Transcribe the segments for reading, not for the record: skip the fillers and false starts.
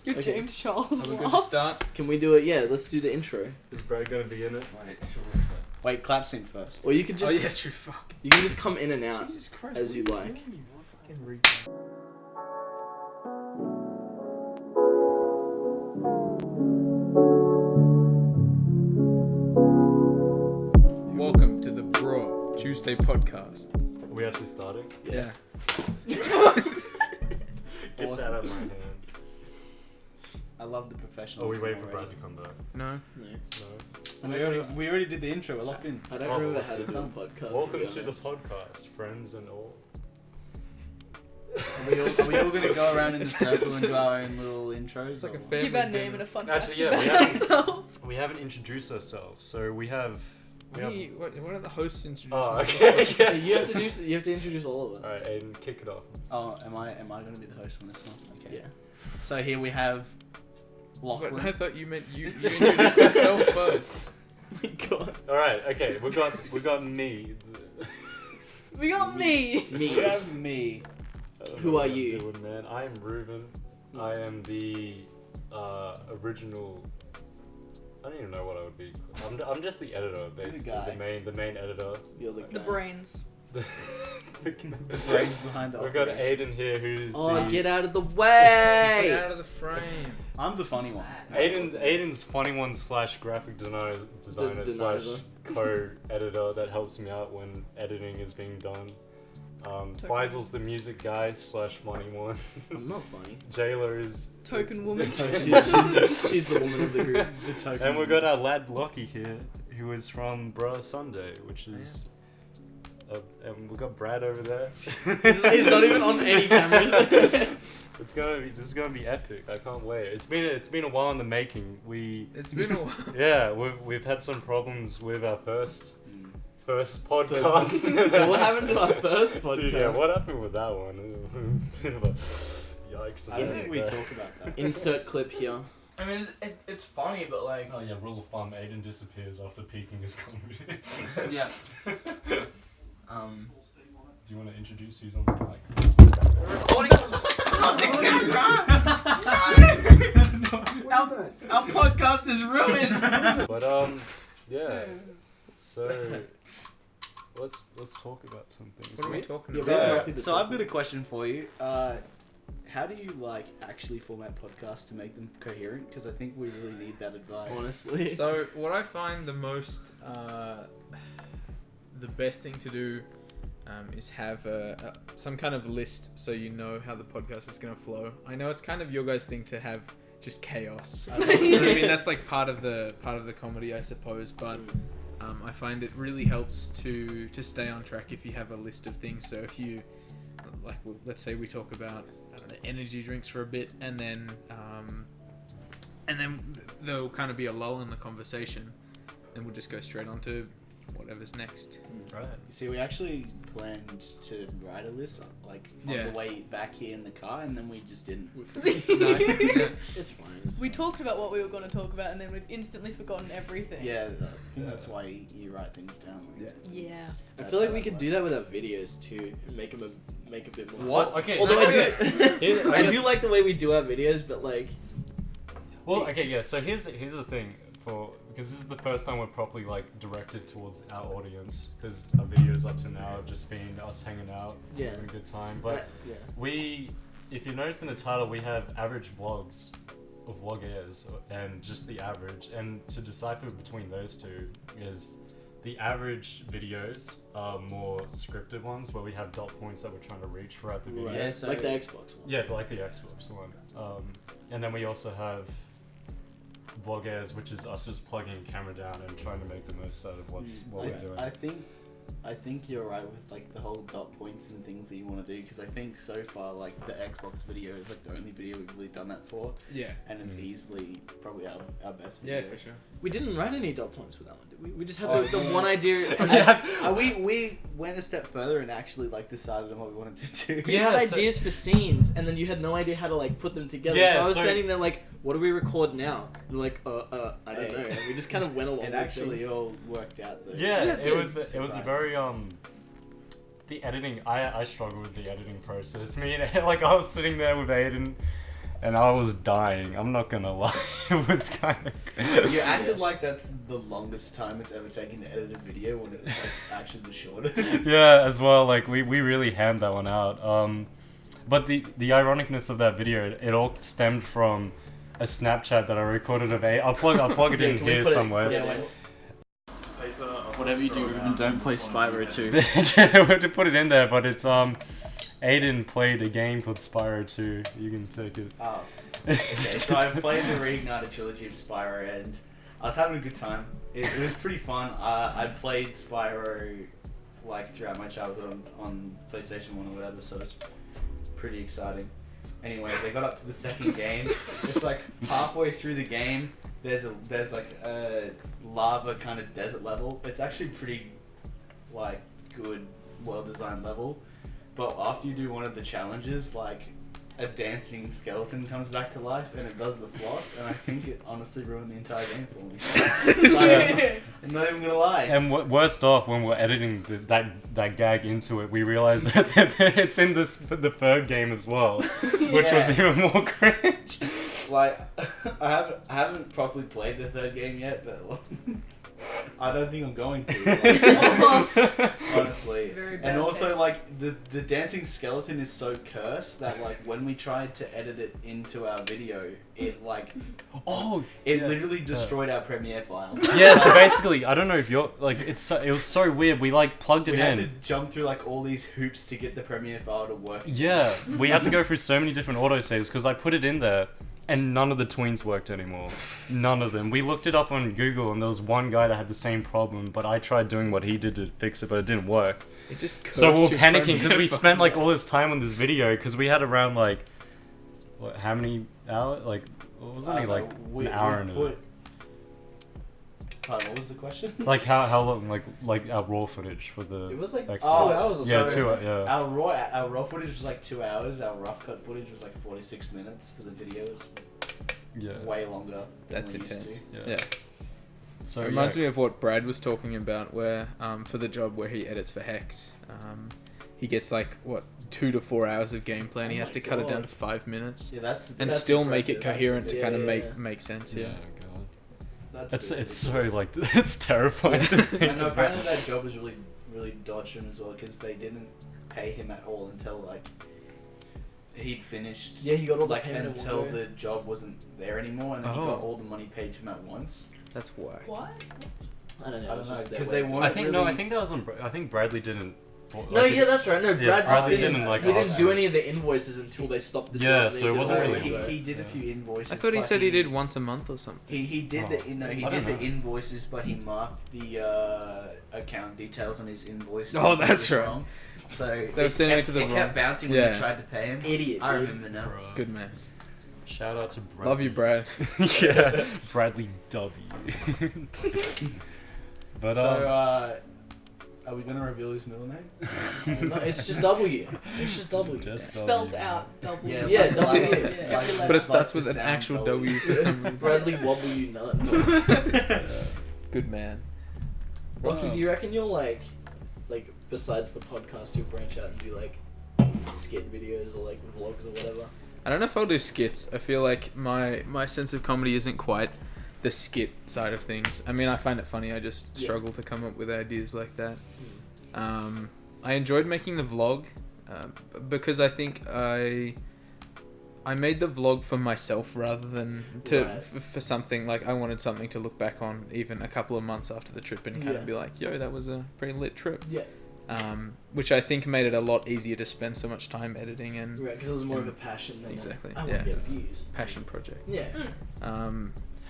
Your Okay. James Charles Are we good to laugh. start? Can we do it? Yeah, let's do the intro. Is Brad gonna be in it? Wait, clap scene first. Or you could just Oh yeah, true. Fuck. you can just come in and out Jesus Christ. as you what are like. doing, you fucking retard? Welcome to the BruhSunday podcast. Are we actually starting? Yeah. Get Awesome. that out of my hands. I love the professional. Oh, we wait for Brad to come back. No. No. We already did the intro. We're locked in. I don't Oh, remember welcome how to to do a podcast. Welcome be to the honest. podcast, friends and all. Are we all gonna go around in a circle and do our own little intros? It's like a or what? family Give our dinner. name and a fun Actually, fact yeah, we about haven't- ourselves. We haven't introduced ourselves, so we have. What are the hosts introducing? Oh, themselves? okay. So you have to introduce all of us. Alright, Aiden, kick it off. Oh, am I gonna be the host on this one? Okay. Yeah. So here we have But Lachlan. I thought you meant you introduced yourself first. Oh my god. Alright, okay, we got me. We got me. We have me. I don't Who know what are I'm you? doing, man. I am Ruben. I am the original. I don't even know what I would be. I'm just the editor, basically. guy. The main editor. You're the The guy. brains. The brains behind the We've got operation. Aiden here, who's Oh, the get out of the way! Get out of the frame. I'm the funny one. Aiden's funny one / graphic designer Denizer. / co-editor that helps me out when editing is being done. Faisal's the music guy / funny one. I'm not funny. Jayla is, Token woman. she's the woman of the group. The token. and we've got our lad Lockie here, who is from BruhSunday, which is. And we've got Brad over there. He's not even on any cameras. This is gonna be epic. I can't wait. It's been a while in the making. It's been a while. Yeah, we've had some problems with our first podcast. What happened to our first podcast? Dude, yeah, what happened with that one? Bit of a yikes. I don't think we talk about that. Insert clip here. I mean, it's funny, but like. Oh yeah, rule of thumb: Aiden disappears after peaking his comedy. Yeah. Do you want to introduce who's on the mic? Our podcast is ruined. But yeah. So let's talk about some things. What are we talking Yeah, about? we haven't So, roughly so I've decided. got a question for you. How do you actually format podcasts to make them coherent? Because I think we really need that advice. Honestly. So what I find the most, the best thing to do, is have some kind of list so you know how the podcast is gonna flow. I know it's kind of your guys' thing to have just chaos. You know what I mean? That's like part of the comedy, I suppose. But I find it really helps to stay on track if you have a list of things. So if you let's say we talk about energy drinks for a bit, and then there'll kind of be a lull in the conversation, and we'll just go straight on to whatever's next. Right. You see, we actually planned to write a list on Yeah. the way back here in the car, and then we just didn't. Yeah. It's fine. We talked about what we were going to talk about, and then we've instantly forgotten everything. Yeah, I think that's why you write things down. Yeah. I feel like we could do that with our videos too, and make a bit more. What? Okay. Although Here- I do like the way we do our videos, but like. Well, okay, yeah. So here's the thing because this is the first time we're properly directed towards our audience, because our videos up to now have just been us hanging out, Yeah. having a good time. But yeah. if you notice in the title, we have average vlogs or vloggers and just the average, and to decipher between those two is the average videos are more scripted ones where we have dot points that we're trying to reach throughout the video. Right. Yeah, so- like the Xbox one. Yeah, like the Xbox one. And then we also have vloggers, which is us just plugging a camera down and trying to make the most out of what we're doing. I think you're right with the whole dot points and things that you want to do, because I think so far the Xbox video is the only video we've really done that for, Yeah. and it's easily probably our best Yeah, video. for sure. We didn't write any dot points for that one, did we? We just had Oh, the yeah. one idea. We went a step further and actually decided on what we wanted to do. We had so- ideas for scenes, and then you had no idea how to put them together. Yeah, so I was so- standing there what do we record now? And we're I don't Hey. know. And we just kind of went along. It with actually all worked out though. Yeah, Yeah, it was dude. a very the editing. I struggle with the editing process. I was sitting there with Aiden, and I was dying. I'm not gonna lie, it was kind of. You acted like that's the longest time it's ever taken to edit a video when it was like actually the shortest. Yeah, as well. Like we really hammed that one out. But the ironicness of that video, it all stemmed from a Snapchat that I recorded of I'll plug it in Can we here put it- somewhere. put it in? Whatever you do, don't play Spyro 2. To put it in there, but it's Ayden played a game called Spyro 2. You can take it. Oh. Okay, so I played the Reignited trilogy of Spyro and I was having a good time. It was pretty fun. I played Spyro like throughout my childhood on PlayStation 1 or whatever, so it's pretty exciting. Anyway, they got up to the second game. It's like halfway through the game, there's like a lava kind of desert level. It's actually pretty like good, well-designed level. But after you do one of the challenges, like a dancing skeleton comes back to life and it does the floss, and I think it honestly ruined the entire game for me. Like, I'm not even gonna lie. And worst off, when we're editing that gag into it, we realized that it's in the third game as well, which was even more cringe. Like, I haven't properly played the third game yet, but I don't think I'm going to. Like, honestly. Very bad And also, taste. like, the dancing skeleton is so cursed that, like, when we tried to edit it into our video, it, like, it literally destroyed our Premiere file. Yeah, so basically, I don't know if you're like it was so weird. We like plugged We it had in. to jump through, like, all these hoops to get the Premiere file to work. Yeah, we had to go through so many different autosaves because I put it in there and none of the tweens worked anymore. None of them. We looked it up on Google and there was one guy that had the same problem, but I tried doing what he did to fix it, but it didn't work. It just So we were cursed your panicking because Premiere we spent like phone. all this time on this video because we had around like, what, how many hours? Like, what was it? Like an hour and a... Pardon, what was the question? Like how long? Like our raw footage for the... It was like extra. 2 hours or Yeah, so. yeah. Our raw footage was like 2 hours. Our rough cut footage was like 46 minutes for the videos. Yeah. Way longer. That's than we used intense. to. Yeah. So It reminds me of what Brad was talking about, where for the job where he edits for Hex, he gets like 2 to 4 hours of gameplay, and he Oh has my to cut it down God. to 5 minutes, Yeah, that's and That's still make it impressive. coherent to Yeah, kind of yeah, make sense. Yeah, Yeah. God. that's It's so ridiculous. like it's terrifying to think I know. about. Apparently, that job was really dodged him as well because they didn't pay him at all until like he'd finished. Yeah, he got all the like payment until away. the job wasn't there anymore, and then he Oh. got all the money paid to him at once. That's whack. What? I don't know. I it was don't know just their because way. they weren't. I think really, I think that was on. I think Bradley didn't. No, yeah, that's right. No, Brad Bradley didn't. didn't, like, he didn't ask do him. any of the invoices until they stopped the Yeah, job. so They it did wasn't all really- the way. He did a few invoices. I thought he but said he did once a month or something. He did the I don't know. invoices, but he marked the account details on his invoice. Oh, that's right. wrong. So They were sending it to the it wrong. kept bouncing when Yeah. you tried to pay him. Idiot. I dude. remember now. Bruh. Good man. Shout out to Bradley. Love you, Brad. Yeah, Bradley W. But Are we gonna reveal his middle name? No, it's just W. It's just W. Just Spelt W. out double. Yeah, Yeah, like- W. like- Yeah, every like- letter. But it starts like with the an sound actual W. W for some reason. Bradley W Nut. Good man. Lockie, do you reckon you'll like besides the podcast, you'll branch out and do like skit videos or like vlogs or whatever? I don't know if I'll do skits. I feel like my sense of comedy isn't quite the skit side of things. I mean, I find it funny. I just Yeah. struggle to come up with ideas like that. I enjoyed making the vlog because I think I made the vlog for myself rather than Right. for something like I wanted something to look back on even a couple of months after the trip and kind Yeah. of be like, yo, that was a pretty lit trip. Yeah. Which I think made it a lot easier to spend so much time editing and Right, because it was more of a passion than Exactly, I want yeah. to get views. passion project. Yeah.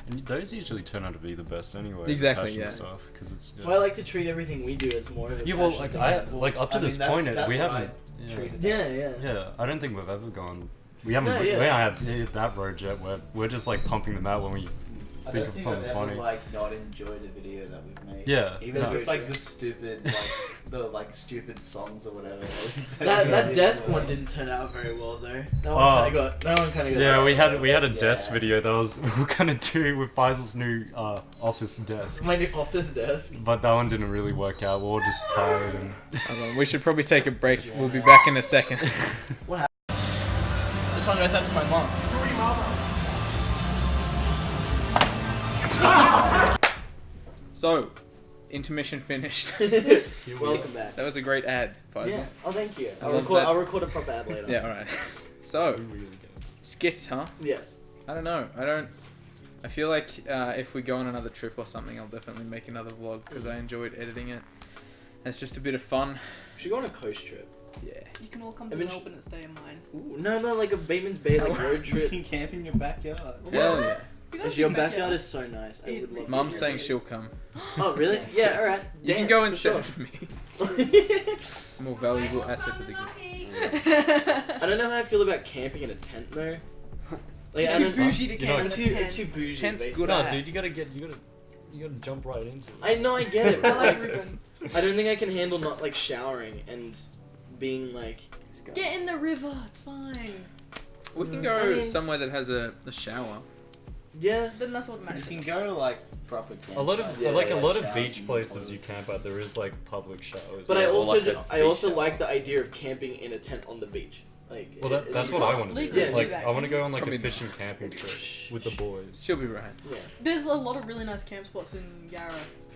And those usually turn out to be the best anyway. Exactly, passion yeah. Stuff, because it's. So I like to treat everything we do as more of a Yeah, well, passion like than I a- like up to I mean, this that's- point, that's we what haven't. I Yeah. treated Yeah, as. yeah. Yeah, I don't think we've ever gone. We haven't. No, we yeah. haven't hit that road yet. We're just like pumping them out when we I think don't of think something I've ever, funny. like not enjoyed a video that we've made. Yeah, Even no. if it's like True. the stupid, like the like stupid songs or whatever. That desk one didn't turn out very well though. That Oh. one kind of got. Yeah, we had a Yeah. desk video that was we were gonna do with Faisal's new office desk, My new office desk. but that one didn't really work out. We were all just tired and. Hold on, we should probably take a break. We'll be back in a second. This song goes out to my mom. So, intermission finished. Welcome back. That was a great ad, Faisal. Yeah. Oh, thank you. I I'll love record, that. I'll record a proper ad later. Yeah, alright. So, We really get it. skits, huh? Yes. I don't know. I feel like if we go on another trip or something, I'll definitely make another vlog because I enjoyed editing it. And it's just a bit of fun. We should go on a coast trip. Yeah. You can all come to Eventually- Melbourne and stay in mine. Ooh, no, like a Bateman's Bay like road You trip. can camp in your backyard. Hell yeah. You got a Your big backyard is so nice. I would love to. Mum's hear saying about she'll this. come. Oh really? Yeah. All right. You can Damn, go for instead sure. of me. More valuable asset to the group. I don't know how I feel about camping in a tent though. Like I Too don't. bougie to You know, camp I'm in a too, I'm tent. too bougie. Tent's basically. good No, at dude, you gotta jump right into it. I know, I get it. I But like like, Ruben. I don't think I can handle not like showering and being like. Get in the river, it's fine. We can I go mean- somewhere that has a shower. Yeah. Then that's You automatic. can go to like proper campsites. A lot of Yeah, a lot showers of beach and places you toilets. camp at, there is like public showers. But Yeah, I or also like do, a I beach also shower. like the idea of camping in a tent on the beach. Like. Well, that's you what I can't want to do. legally do Like, that, I want to can go on like Probably a fishing camping trip with the boys. She'll be right. Yeah. There's a lot of really nice camp spots in Yarra,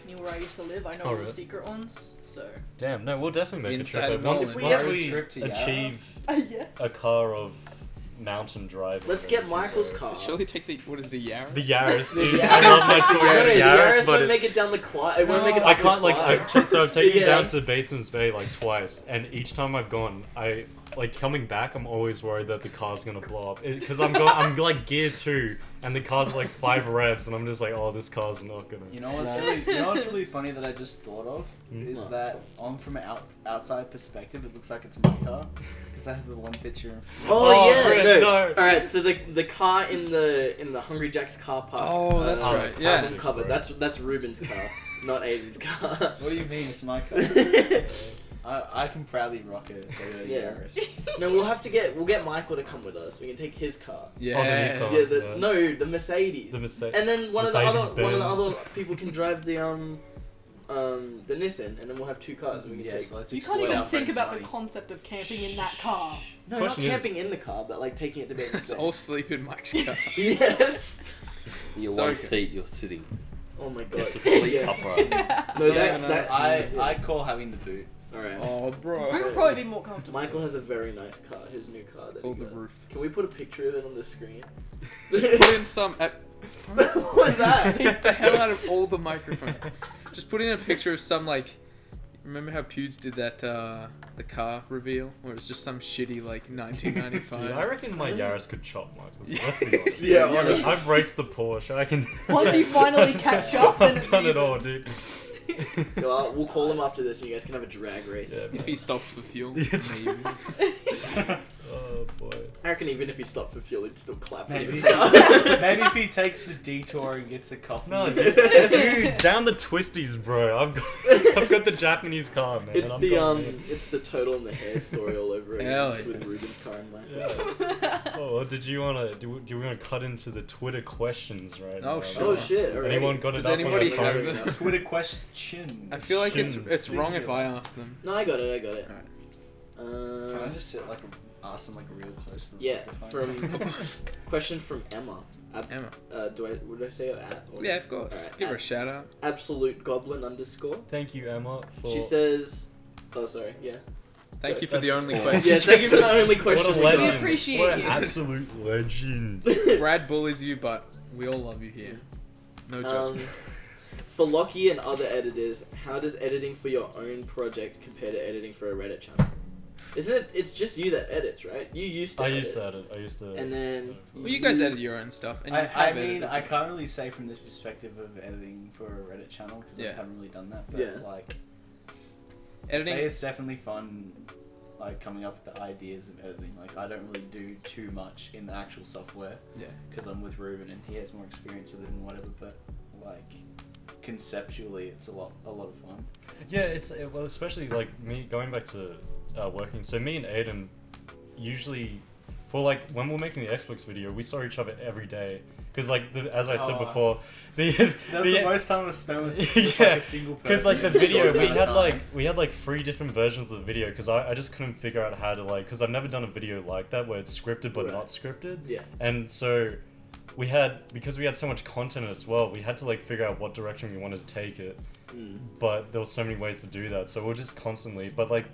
near where I used to live. I know Oh, all the really? secret ones, so. Damn, no, we'll definitely make Inside a of trip. Once, Nolan. once We we have a trip to Yarra? achieve Yes. a car of mountain driving. Let's get Michael's car. Surely take the what is the Yaris? The Yaris, The dude. Yaris. I love my No, Toyota the Yaris, Yaris but won't it, make it down the Clyde. It won't make it I up can't the like. Clyde. So I've taken you Yeah. down to Batesman's Bay like twice, and each time I've gone, I like coming back. I'm always worried that the car's gonna blow up because I'm going. I'm like gear 2, and the car's like 5 revs, and I'm just like, oh, this car's not gonna. You know what's No. really funny that I just thought of is What? that from an outside perspective, it looks like it's my car because I have the one picture. Oh, yeah, Brett, no. no. All right, so the car in the Hungry Jack's car park. Oh, that's Oh, right. the Yeah. Carbon covered. bro. That's Ruben's car, not Aiden's car. What do you mean it's my car? I can proudly rock it. Yeah. No, we'll get Michael to come with us. We can take his car. Yeah. Oh, the Nissan. Yeah, Yeah. No, the Mercedes. The mistake. And then one of the Mercedes-Benz. other people can drive the Nissan, and then we'll have 2 cars. And we can Yes, take. let's You can't exploit even our think friends' about money. the concept of camping in that car. No, Question not is- camping in the car, but like taking it to bed. Let's all sleep in Mike's car. Yes. Your So one good. seat, you're sitting. Oh my god. To sleep Yeah. upright. No, Yeah, that, no. that I call having the boot. All right. Oh, bro. We would probably be more comfortable. Michael has a very nice car. His new car. That Called he the got. roof. Can we put a picture of it on the screen? Put in some. What was that? Take the hell out of all the microphones. Just put in a picture of some like. Remember how Pewds did that the car reveal, where it's just some shitty like 1995. Dude, I reckon my Yaris could chop Michael's. Let's be honest. Yeah, honestly. I've raced the Porsche. I can. Once you finally catch up, then I've it's done it even. all, dude. Well, we'll call him after this, and you guys can have a drag race. Yeah, If he stops for fuel, It's- maybe. Oh boy. I reckon even if he stopped for fuel, he'd still clap. Maybe. for you. Maybe if he takes the detour and gets a coffee. No, dude, down the twisties, bro. I've got the Japanese car, man. It's I'm the going in. it's the Total and the Hair story all over again, Hell just yeah. with Ruben's car and mine. Yeah. Oh, well, did you wanna do we wanna cut into the Twitter questions right Oh, now? sure. Oh shit! Already. Anyone got it Does up anybody on their have phones? this? Twitter question. I feel like it's Shins. wrong if I ask them. No, I got it. Alright. Can I just sit like ask them like real close to the Yeah, microphone? question from Emma. Emma. Would I say her at? Or Yeah, of course. Alright, Give her a at shout out. Absolute Goblin _ Thank you, Emma, for She says, oh sorry, yeah. Thank you for the That's- only oh. question. Yeah, thank you for the only question. what a we got. legend. We appreciate what an you. absolute legend. Brad bullies you, but we all love you here. No judgment. For Lockie and other editors, how does editing for your own project compare to editing for a Reddit channel? Isn't it? It's just you that edits, right? You used to. I used to edit. I used to. And then. Well, you guys edit your own stuff, and you I have mean, edited. I can't really say from this perspective of editing for a Reddit channel because Yeah. I haven't really done that. But Yeah. like, editing. say it's definitely fun, like coming up with the ideas of editing. Like, I don't really do too much in the actual software Yeah. because I'm with Ruben and he has more experience with it and whatever. But like, conceptually, it's a lot of fun. Yeah, it's well, especially like me going back to working. So me and Ayden usually, for like when we're making the Xbox video, we saw each other every day because like as I said Oh. before, That's the most time I spent with like Yeah, a single person. because like the in a video short we amount had of like time. we had like 3 different versions of the video because I just couldn't figure out how to like because I've never done a video like that where it's scripted but Right. not scripted. Yeah. And so because we had so much content as well, we had to like figure out what direction we wanted to take it. But there was so many ways to do that, so we're just constantly. But like,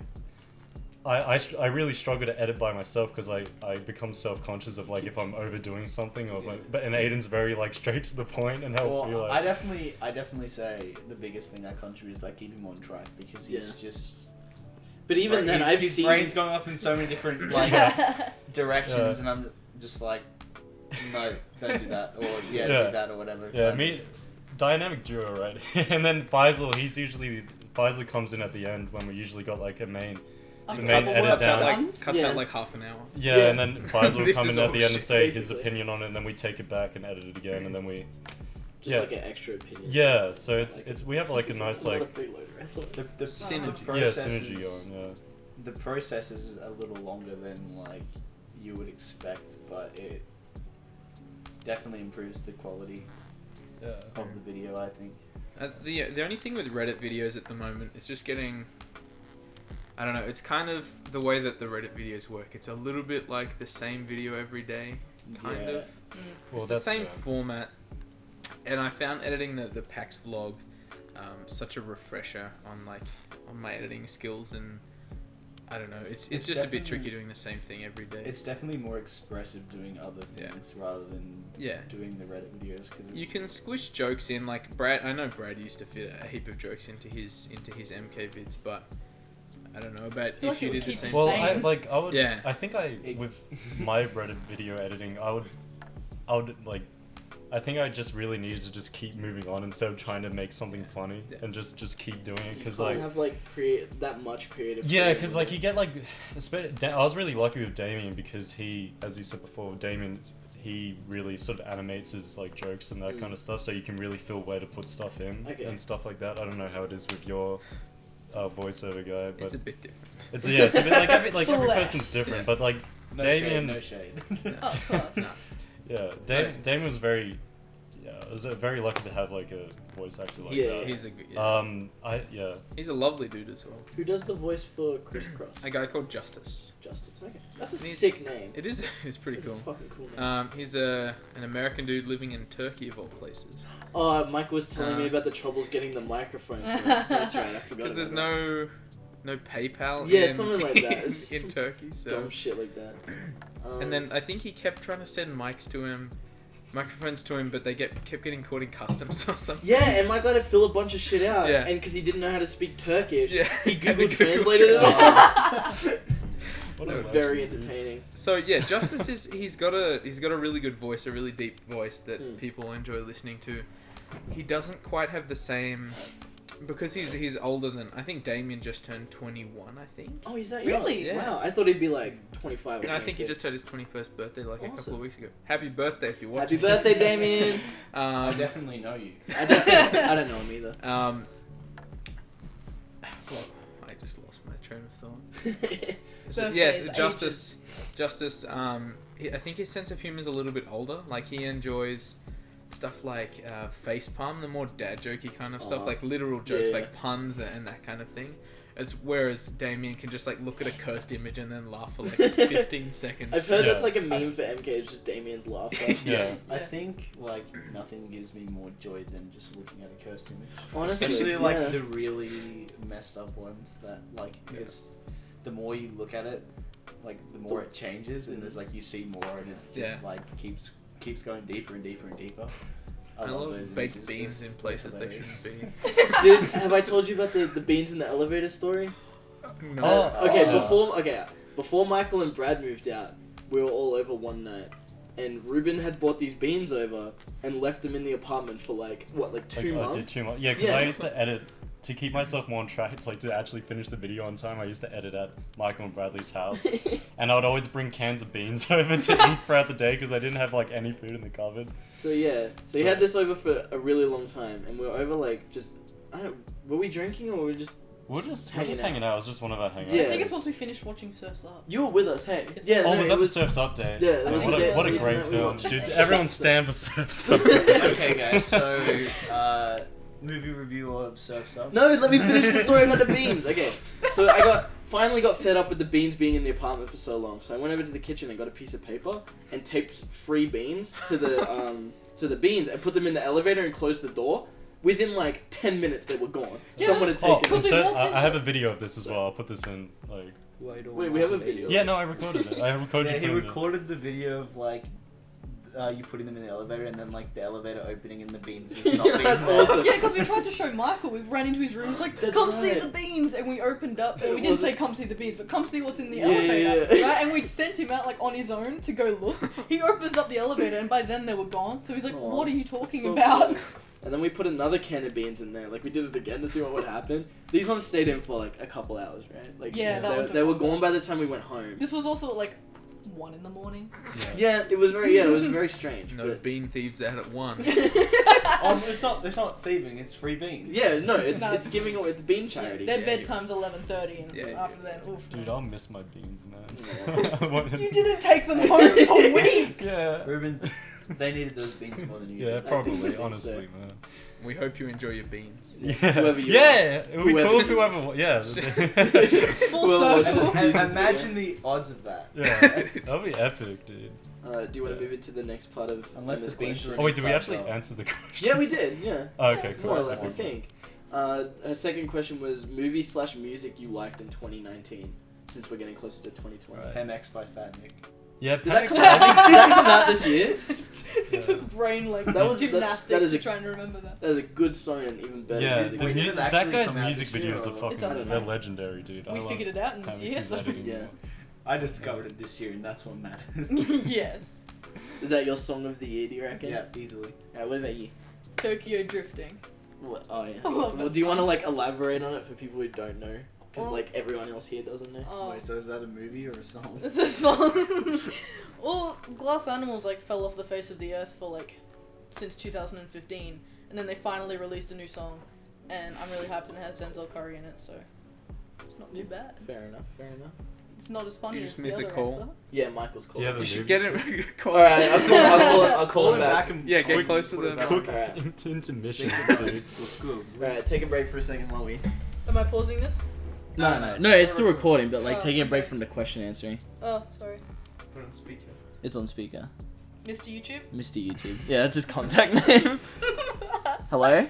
I really struggle to edit by myself because I become self-conscious of like if I'm overdoing something or like. But and Aiden's very like straight to the point and helps me Well, like. I definitely say the biggest thing I contribute is I keep him on track because he's just. But even then, I've his seen. brain's going off in so many different like directions, Yeah. and I'm just like, no, don't do that, or Yeah. do that, or whatever. Yeah, kind me, of. dynamic duo, right? And then Faisal, Faisal comes in at the end when we usually got like a main. A The main couple edit words down. done. Cuts Yeah. out like half an hour. Yeah, Yeah. and then Faisal will This come is in at all the end and shit, say his basically. opinion on it, and then we take it back and edit it again, and then we. Just Yeah. like an extra opinion. Yeah, so it's we have like a nice A lot like of freeloader, I saw. The Synergy. yeah process synergy is- going yeah. The process is a little longer than like you would expect, but it definitely improves the quality Yeah. of the video, I think. The only thing with Reddit videos at the moment is just getting. I don't know. It's kind of the way that the Reddit videos work. It's a little bit like the same video every day, kind Yeah. of. Mm. Well, It's the that's same yeah. format, and I found editing the PAX vlog such a refresher on my editing skills, and I don't know. It's It's just a bit definitely- tricky doing the same thing every day. It's definitely more expressive doing other Yeah. things rather than Yeah. doing the Reddit videos because You can squish jokes in, like Brad. I know Brad used to fit a heap of jokes into his MK vids, but I don't know about feel if like you it would did the keep same. the Well, same. I would. Yeah. I think with my Reddit video editing, I would like. I think I just really needed to just keep moving on instead of trying to make something funny Yeah. and just keep doing it You because can't like. have like that much creative. Yeah, freedom because with like it. you get like, I was really lucky with Damien because he, as you said before, he really sort of animates his like jokes and that kind of stuff, so you can really feel where to put stuff in Okay. and stuff like that. I don't know how it is with your voiceover guy, but It's a bit different. it's a bit like every Bless. person's different, but like no Damien, shade. Oh, of course. No. yeah, Right. Damien was very, I was very lucky to have like a voice actor like Yeah. that. He's a good. Yeah. Yeah. He's a lovely dude as well. Who does the voice for Crisscross? A guy called Justice. Justice. Okay, that's a He's- sick name. It is. It's pretty That's cool. a fucking cool name. He's an American dude living in Turkey of all places. Oh, Mike was telling me Uh, about the troubles getting the microphone. To it. That's right, I forgot. Because there's about no PayPal. Yeah, in, something like that. It's in some Turkey. that. So. Dumb shit like that. And then I think he kept trying to send microphones to him, but they kept getting caught in customs or something. yeah, and Mike let it fill a bunch of shit out. Yeah. And because he didn't know how to speak Turkish, Yeah. he Had to Google Google translated it. Translate. What It's a very legend, dude. entertaining. So yeah, Justice he's got a really good voice, a really deep voice that Hmm. people enjoy listening to. He doesn't quite have the same because he's older than I think Damien just turned 21, I think. Oh, he's that Really? young? Yeah. Wow, I thought he'd be like 25 or And I think he 26. just had his 21st birthday like a couple Awesome. of weeks ago. Happy birthday if you're Happy watching. birthday, Damien! I um, definitely know you. I don't know him either. well, I just lost my train of thought. So, Birthdays, yes, ages. Justice. I think his sense of humor is a little bit older. Like he enjoys stuff like facepalm, the more dad jokey kind of stuff, Aw. like literal jokes, Yeah. like puns and that kind of thing. Whereas Damien can just like look at a cursed image and then laugh for like 15 seconds. I've heard Yeah. that's like a meme for MK, it's just Damien's laughter. Yeah. I think like nothing gives me more joy than just looking at a cursed image. Honestly, Especially like yeah. the really messed up ones that like it's the more you look at it, like the more it changes and there's like you see more and it's just Yeah. like keeps going deeper and deeper and deeper. I love those baked images. beans They're- in places they they're shouldn't hilarious. be. Dude, have I told you about the beans in the elevator story? No. Oh. Okay, before Michael and Brad moved out, we were all over one night, and Ruben had bought these beans over and left them in the apartment for like 2 Like, I did months. 2 months. Yeah, because Yeah. I used to edit to keep myself more on track. It's like to actually finish the video on time. I used to edit at Michael and Bradley's house, and I would always bring cans of beans over to eat throughout the day because I didn't have like any food in the cupboard. So yeah, they So- had this over for a really long time, and we were over like just I don't know, were we drinking or were we just We're just Hanging hanging out. It was just one of our hangouts. Yeah. I think it's once we finished watching Surf's Up. You were with us, hey. Is Yeah, it? Oh, no, was it that the Surf's Up day? Yeah, it was what the a, day what a that great we film, watched. dude. Everyone stand for Surf's Up. Okay, guys. So, movie review of Surf's Up. No, let me finish the story about the beans. Okay, so finally got fed up with the beans being in the apartment for so long. So I went over to the kitchen and got a piece of paper and taped free beans to the beans and put them in the elevator and closed the door. Within like 10 minutes, they were gone. Yeah. Someone had Oh, taken and it. they so walked I have a into- video of this as well. I'll put this in. Like, Wait, we have a video. yeah, no, I recorded it. I recorded Yeah, you he putting it. recorded the video of like you putting them in the elevator and then like the elevator opening and the beans just not being That's there. awesome. Yeah, because we tried to show Michael. We ran into his room. He's like, That's "Come see right. the beans," and we opened up. And we It didn't say wasn't- "Come see the beans," but "Come see what's in the Yeah, elevator." yeah. Right? And we sent him out like on his own to go look. He opens up the elevator, and by then they were gone. So he's like, Aw, "What are you talking so about?" sad. And then we put another can of beans in there. Like we did it again to see what would happen. These ones stayed in for like a couple hours, right? Like Yeah, that one took they were a while. gone by the time we went home. This was also like 1 a.m. Yeah, it was very strange. No but- bean thieves out at 1. Oh, it's not thieving. It's free beans. Yeah, no, it's No. it's giving away. It's bean charity. Their yeah. bedtime's 11:30, and Yeah, after then, oof. Dude, I'll miss my beans, Yeah. man. I wanted- You didn't take them home for weeks. Yeah. Ruben, they needed those beans more than you Yeah, did. probably. so. Honestly, man. We hope you enjoy your beans. Yeah. Whoever you yeah. It would be Whoever- cool if whoever. Yeah. Full Well, circle. watch this. And imagine the odds of that. yeah. That'd be epic, dude. Do you want to move into the next part of Unless Emma's the beans question? are- Oh wait, did we Inside actually job. answer the question? Yeah, we did. Yeah, Oh, okay, cool. more or less, I think. Her second question was movie/music you liked in 2019. Since we're getting closer to 2020. Right. MX by Fat Nick. Yeah, Did that Panic come out? I think, did that come out this year? It took brain like That was- gymnastics that is to a- try and remember that. That is a good song and even better Yeah, music. the Wait, did it music, that actually guy's come out music this year videos are or- fucking It doesn't they're matter. legendary, dude. We I figured it out in this can't year. mix his So. editing Yeah. anymore. I discovered it this year, and that's what matters. Yes. Is that your song of the year? Do you reckon? Yeah, easily. Alright, what about you? Tokyo drifting. What? Oh yeah. I love Well, that do you want to song. like elaborate on it for people who don't know? Because Well- like everyone else here doesn't know. Oh, Wait, so is that a movie or a song? it's a song. Well, glass animals like fell off the face of the earth for like since 2015, and then they finally released a new song, and I'm really hyped and it has Denzel Curry in it, so it's not too bad. Fair enough. Fair enough. It's not as funny You as just the miss a other call. answer. Yeah, Michael's Do calling. you have a You should movie? get it. Call. Alright, I'll call him back. and Yeah, get quick- close to put the it back. Quick Alright. intermission, Stick it dude. Look good. Alright, take a break for a second while we. Am I pausing this? No, it's still recording, but like Oh, taking a break okay. from the question answering. Oh, sorry. Put it on speaker. It's on speaker. Mr. YouTube? Mr. YouTube. Yeah, that's his contact name. Hello?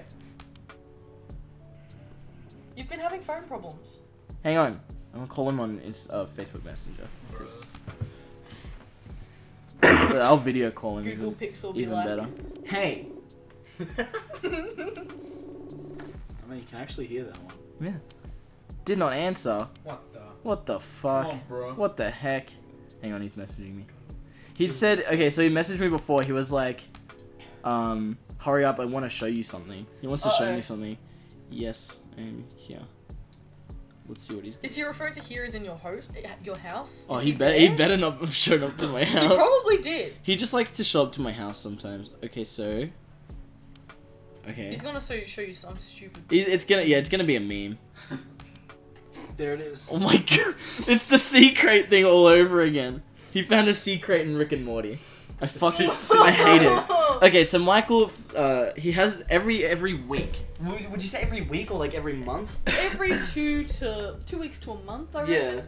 You've been having phone problems. Hang on. I'm gonna call him on Facebook Messenger. 'cause- But I'll video call him Google Pixel be even like. better. Hey! I mean, you can actually hear that one. Yeah. Did not answer. What the? What the fuck? Come on, bro. What the heck? Hang on, he's messaging me. He'd said, okay, so he messaged me before. He was like, hurry up, I want to show you something. He wants to show Uh-oh. me something. Yes, I'm here. Let's see what he's got. Is he referring to here as in your your house? Oh, Is he there? better not have shown up to my He house. probably did. He just likes to show up to my house sometimes. Okay, so. Okay. He's gonna show you some stupid. It's gonna be a meme. There it is. Oh my god, it's the sea crate thing all over again. He found a sea crate in Rick and Morty. I fucking I hate it. Okay, so Michael, he has every week. Would you say every week or like every month? Every 2 weeks to a month, I reckon.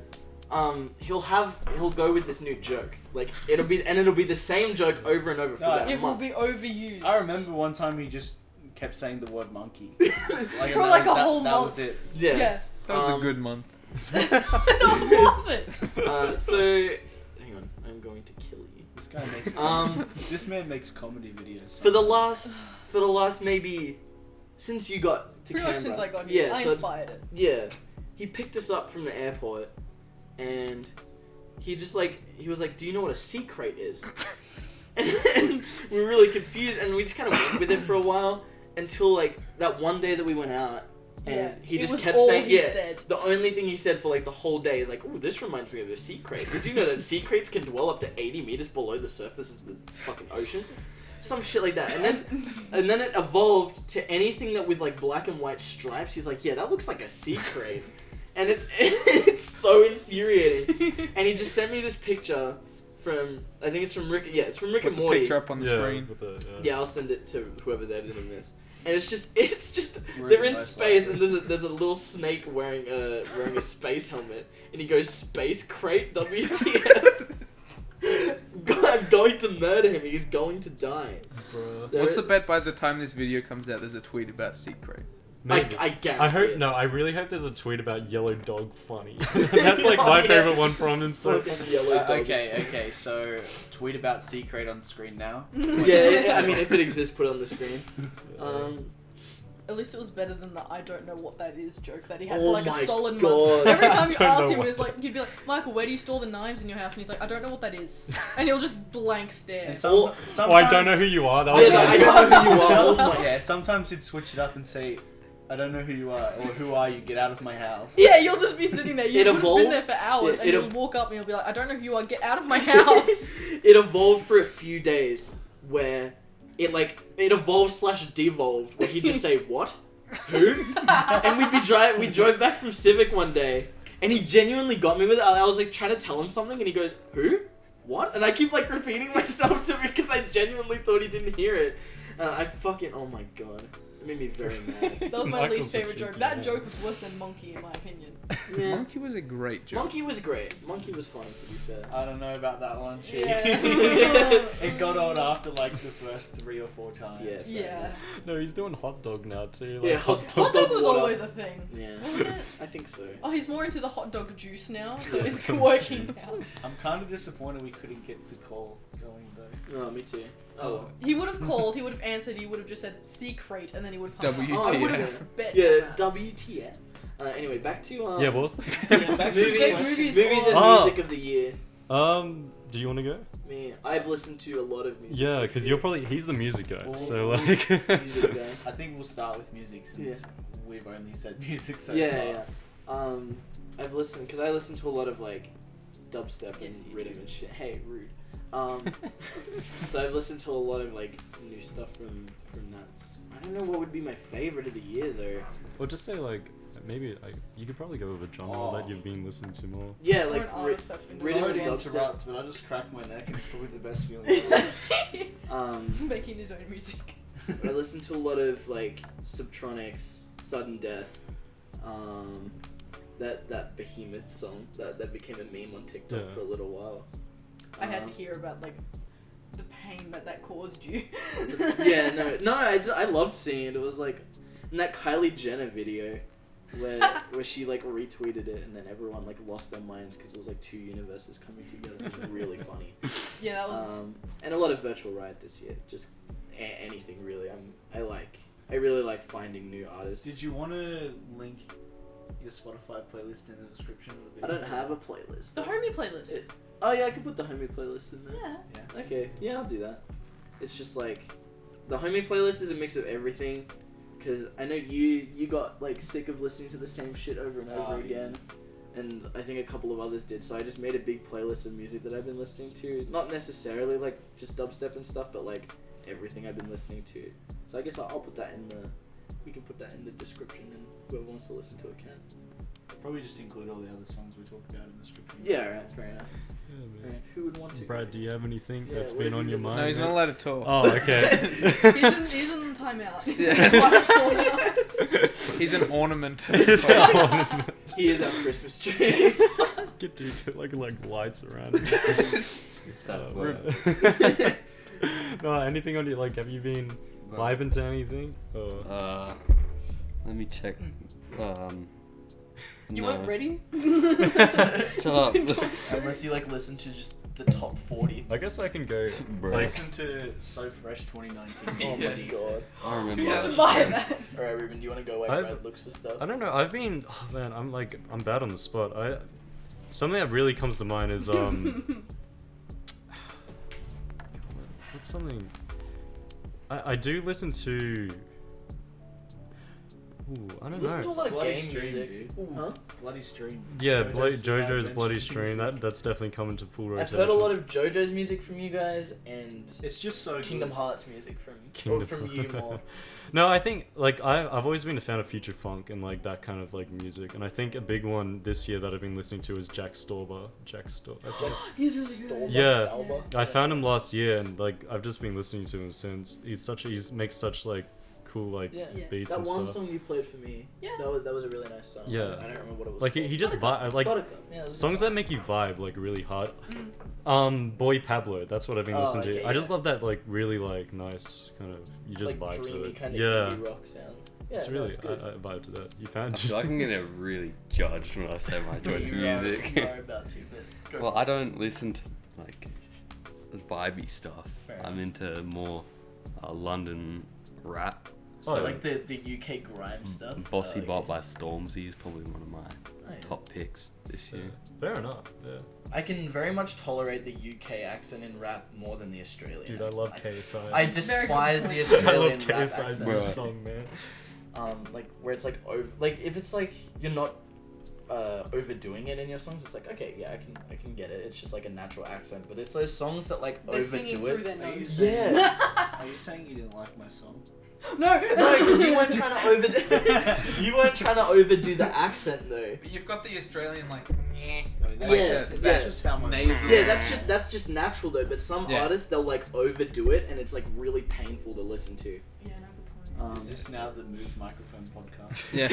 Yeah. He'll go with this new joke. Like it'll be the same joke over and over for No, about a It will month. be overused. I remember one time he just kept saying the word monkey. Like, For and like that, a whole that month. was it. Yeah. Yeah. That was a Um, good month. Was it? So hang on, I'm going to kill you. This guy makes. This man makes comedy videos. For the last maybe since you got to Pretty Canberra. much since I got here. Yeah, I so inspired it. yeah, he picked us up from the airport, and he was like, "Do you know what a sea crate is?" And we were really confused, and we just kind of went with it for a while until like that one day that we went out, and Yeah, he it just was kept all saying, he "Yeah." said. The only thing he said for like the whole day is like, "Oh, this reminds me of a sea crate. Did you know that sea crates can dwell up to 80 meters below the surface of the fucking ocean?" some shit like that. And then it evolved to anything that with like black and white stripes. He's like, yeah, that looks like a sea crate. And it's so infuriating. And he just sent me this picture from, I think it's from Rick. Yeah, it's from Rick Put and the Morty. picture up on the screen. Yeah, I'll send it to whoever's editing this. And it's just Really they're in nice space, light. and there's a little snake wearing a space helmet, and he goes, space crate, WTF. I'm going to murder him. He's going to die. Bruh. There What's is- the bet by the time this video comes out? There's a tweet about Secret. Maybe. I guarantee I hope it. no. I really hope there's a tweet about Yellow Dog funny. That's like my favorite one from him. So Fucking yellow dog is Okay, so tweet about Secret on the screen now. Yeah, I mean, if it exists, put it on the screen. At least it was better than the I don't know what that is joke that he had Oh for like my a solid God. month. Every time you Don't know asked him, what it's like you'd be like, Michael, where do you store the knives in your house? And he's like, I don't know what that is, and he'll just blank stare. And Or- sometimes, oh, I don't know who you are. That was Yeah, I don't know who you are. Oh my- Yeah, sometimes he'd switch it up and say, I don't know who you are, or who are you, get out of my house. Yeah, you'll just be sitting there. It You've been evolved. there for hours, Yeah, and it you'll ev- walk up and you'll be like, I don't know who you are. Get out of my house. It evolved for a few days where it evolved / devolved where he'd just say, what? Who? And we drove back from Civic one day, and he genuinely got me with it. I was like trying to tell him something, and he goes, who? What? And I keep like repeating myself to me because I genuinely thought he didn't hear it. I fucking, oh my god. It made me very mad. That was my Michael's least a favorite joke. cheeky That man. joke was worse than Monkey, in my opinion. Yeah. Monkey was a great joke. Monkey was great. Monkey was funny, to be fair. I don't know about that one, Chief. Yeah. It got old after like the first 3 or 4 times. Yes. Yeah. No, he's doing hot dog now too. Yeah, hot Hot dog was water. always a thing. Yeah. Wasn't it? I think so. Oh, he's more into the hot dog juice now, so Yeah. it's working Juice. now. I'm kind of disappointed we couldn't get the call going though. No, me too. Oh, well. He would have called, he would have answered, he would have just said secret, and then he would have hung up. Oh, I would yeah. have bet. Yeah, on that. WTF. Anyway, back to Yeah, what was yeah, the? back to Movies movies and Oh. music of the year. Do you want to go? Me, I've listened to a lot of music. Yeah, this because year. he's the music guy. Well, So well, like. Music guy. I think we'll start with music since we've only said music so Yeah, far. yeah. I've listened because I listen to a lot of like dubstep and Yes, you rhythm do. and shit. Hey, rude. So I've listened to a lot of like new stuff from that. I don't know what would be my favorite of the year though. Or just say like maybe like you could probably go with a genre that you've been listening to more. Yeah, Or like an artist that's been rhythm Sorry and to dubstep. interrupt, but I just cracked my neck and it's probably the best feeling ever. making his own music. I listen to a lot of like Subtronics, Sudden Death, that Behemoth song that became a meme on TikTok Yeah. for a little while. I had to hear about like the pain that caused you. Yeah, no, I loved seeing it. It was like in that Kylie Jenner video where she like retweeted it and then everyone like lost their minds because it was like 2 universes coming together. It was really funny. Yeah, that was. And a lot of virtual riot this year. Just anything really. I really like finding new artists. Did you want to link your Spotify playlist in the description of the I video? don't have a playlist. The homie playlist. Oh yeah, I can put the homie playlist in there. Yeah. Yeah. Okay, yeah, I'll do that. It's just like the homie playlist is a mix of everything. Cause I know you got like sick of listening to the same shit over and over Oh, yeah. again, and I think a couple of others did. So I just made a big playlist of music that I've been listening to. Not necessarily like just dubstep and stuff, but like everything I've been listening to. So I guess I'll put that in the. We can put that in the description, and whoever wants to listen to it can. Probably just include all the other songs we talked about in the description. Yeah, alright, fair enough. Yeah, man. Alright, who would want to? Brad, do you have anything Yeah, that's what been have on you your been mind? No, he's not allowed to talk. Oh, okay. He's in timeout. Yeah. He's an ornament. He is our Christmas tree. Get dude put like lights around him. No, anything on you? Like, have you been vibing to anything? Or... Let me check. You no. weren't ready? Shut up. Unless you like listen to just the top 40. I guess I can go. Bro. Like, Listen to So Fresh 2019. Oh Yeah. my god. I remember You have to that. buy that. Alright, Ruben, do you want to go away? I've- Brad looks for stuff. I don't know. I've been. Oh man, I'm bad on the spot. Something that really comes to mind is what's something? I do listen to. Ooh, I don't Listen to a know. lot of Bloody game Stream, music. dude. Huh? Bloody Stream. Yeah, JoJo's JoJo's Bizarre Bloody Adventures Stream. music. That's definitely coming to full I've rotation. heard a lot of JoJo's music from you guys and It's just so Kingdom good. Hearts music from Kingdom you more. No, I think like I've always been a fan of future funk and like that kind of like music, and I think a big one this year that I've been listening to is Jack Stauber. He's really good. Yeah. Stalber. I found him last year, and like I've just been listening to him since. He makes such like cool like Yeah. Yeah. beats That and one stuff. song you played for me. Yeah. That was a really nice song. Yeah. I don't remember what it was. Like called. he just like Buttercup. Yeah, it was a songs good that make you vibe like really hard. Mm. Boy Pablo, that's what I've been Oh, listening okay, to. I just yeah. love that like really like nice kind of you just like vibe to dreamy it. kind of Yeah, indie rock sound. Yeah, it's no, really it's good. I vibe to that. You I found feel like I'm gonna really judged when I say my choice of You are- music. you are about to, but go Well, for I it. don't listen to like vibey stuff. Fair I'm into more London rap. Oh, So like the UK grime stuff. Bossy Oh, Bop okay. by Stormzy is probably one of my Oh, yeah. top picks this year. Fair enough. Yeah. I can very much tolerate the UK accent in rap more than the Australian. Dude, I accent. love KSI. I despise the Very good I Australian love rap KSI's accent. new Right. song, man. Like where it's like like if it's like you're not overdoing it in your songs, it's like okay, yeah, I can get it. It's just like a natural accent, but it's those songs that like They're singing overdo through it. their Are you nose. saying- Yeah. Are you saying you didn't like my song? No, because you weren't trying to overdo. You weren't trying to overdo the accent though. But you've got the Australian like. I mean, that's, Yeah, that's yeah. just how my Nasal. Yeah, that's just natural though. But some Yeah. artists they'll like overdo it, and it's like really painful to listen to. Yeah, no, good point. Is this now the Move Microphone podcast? Yeah.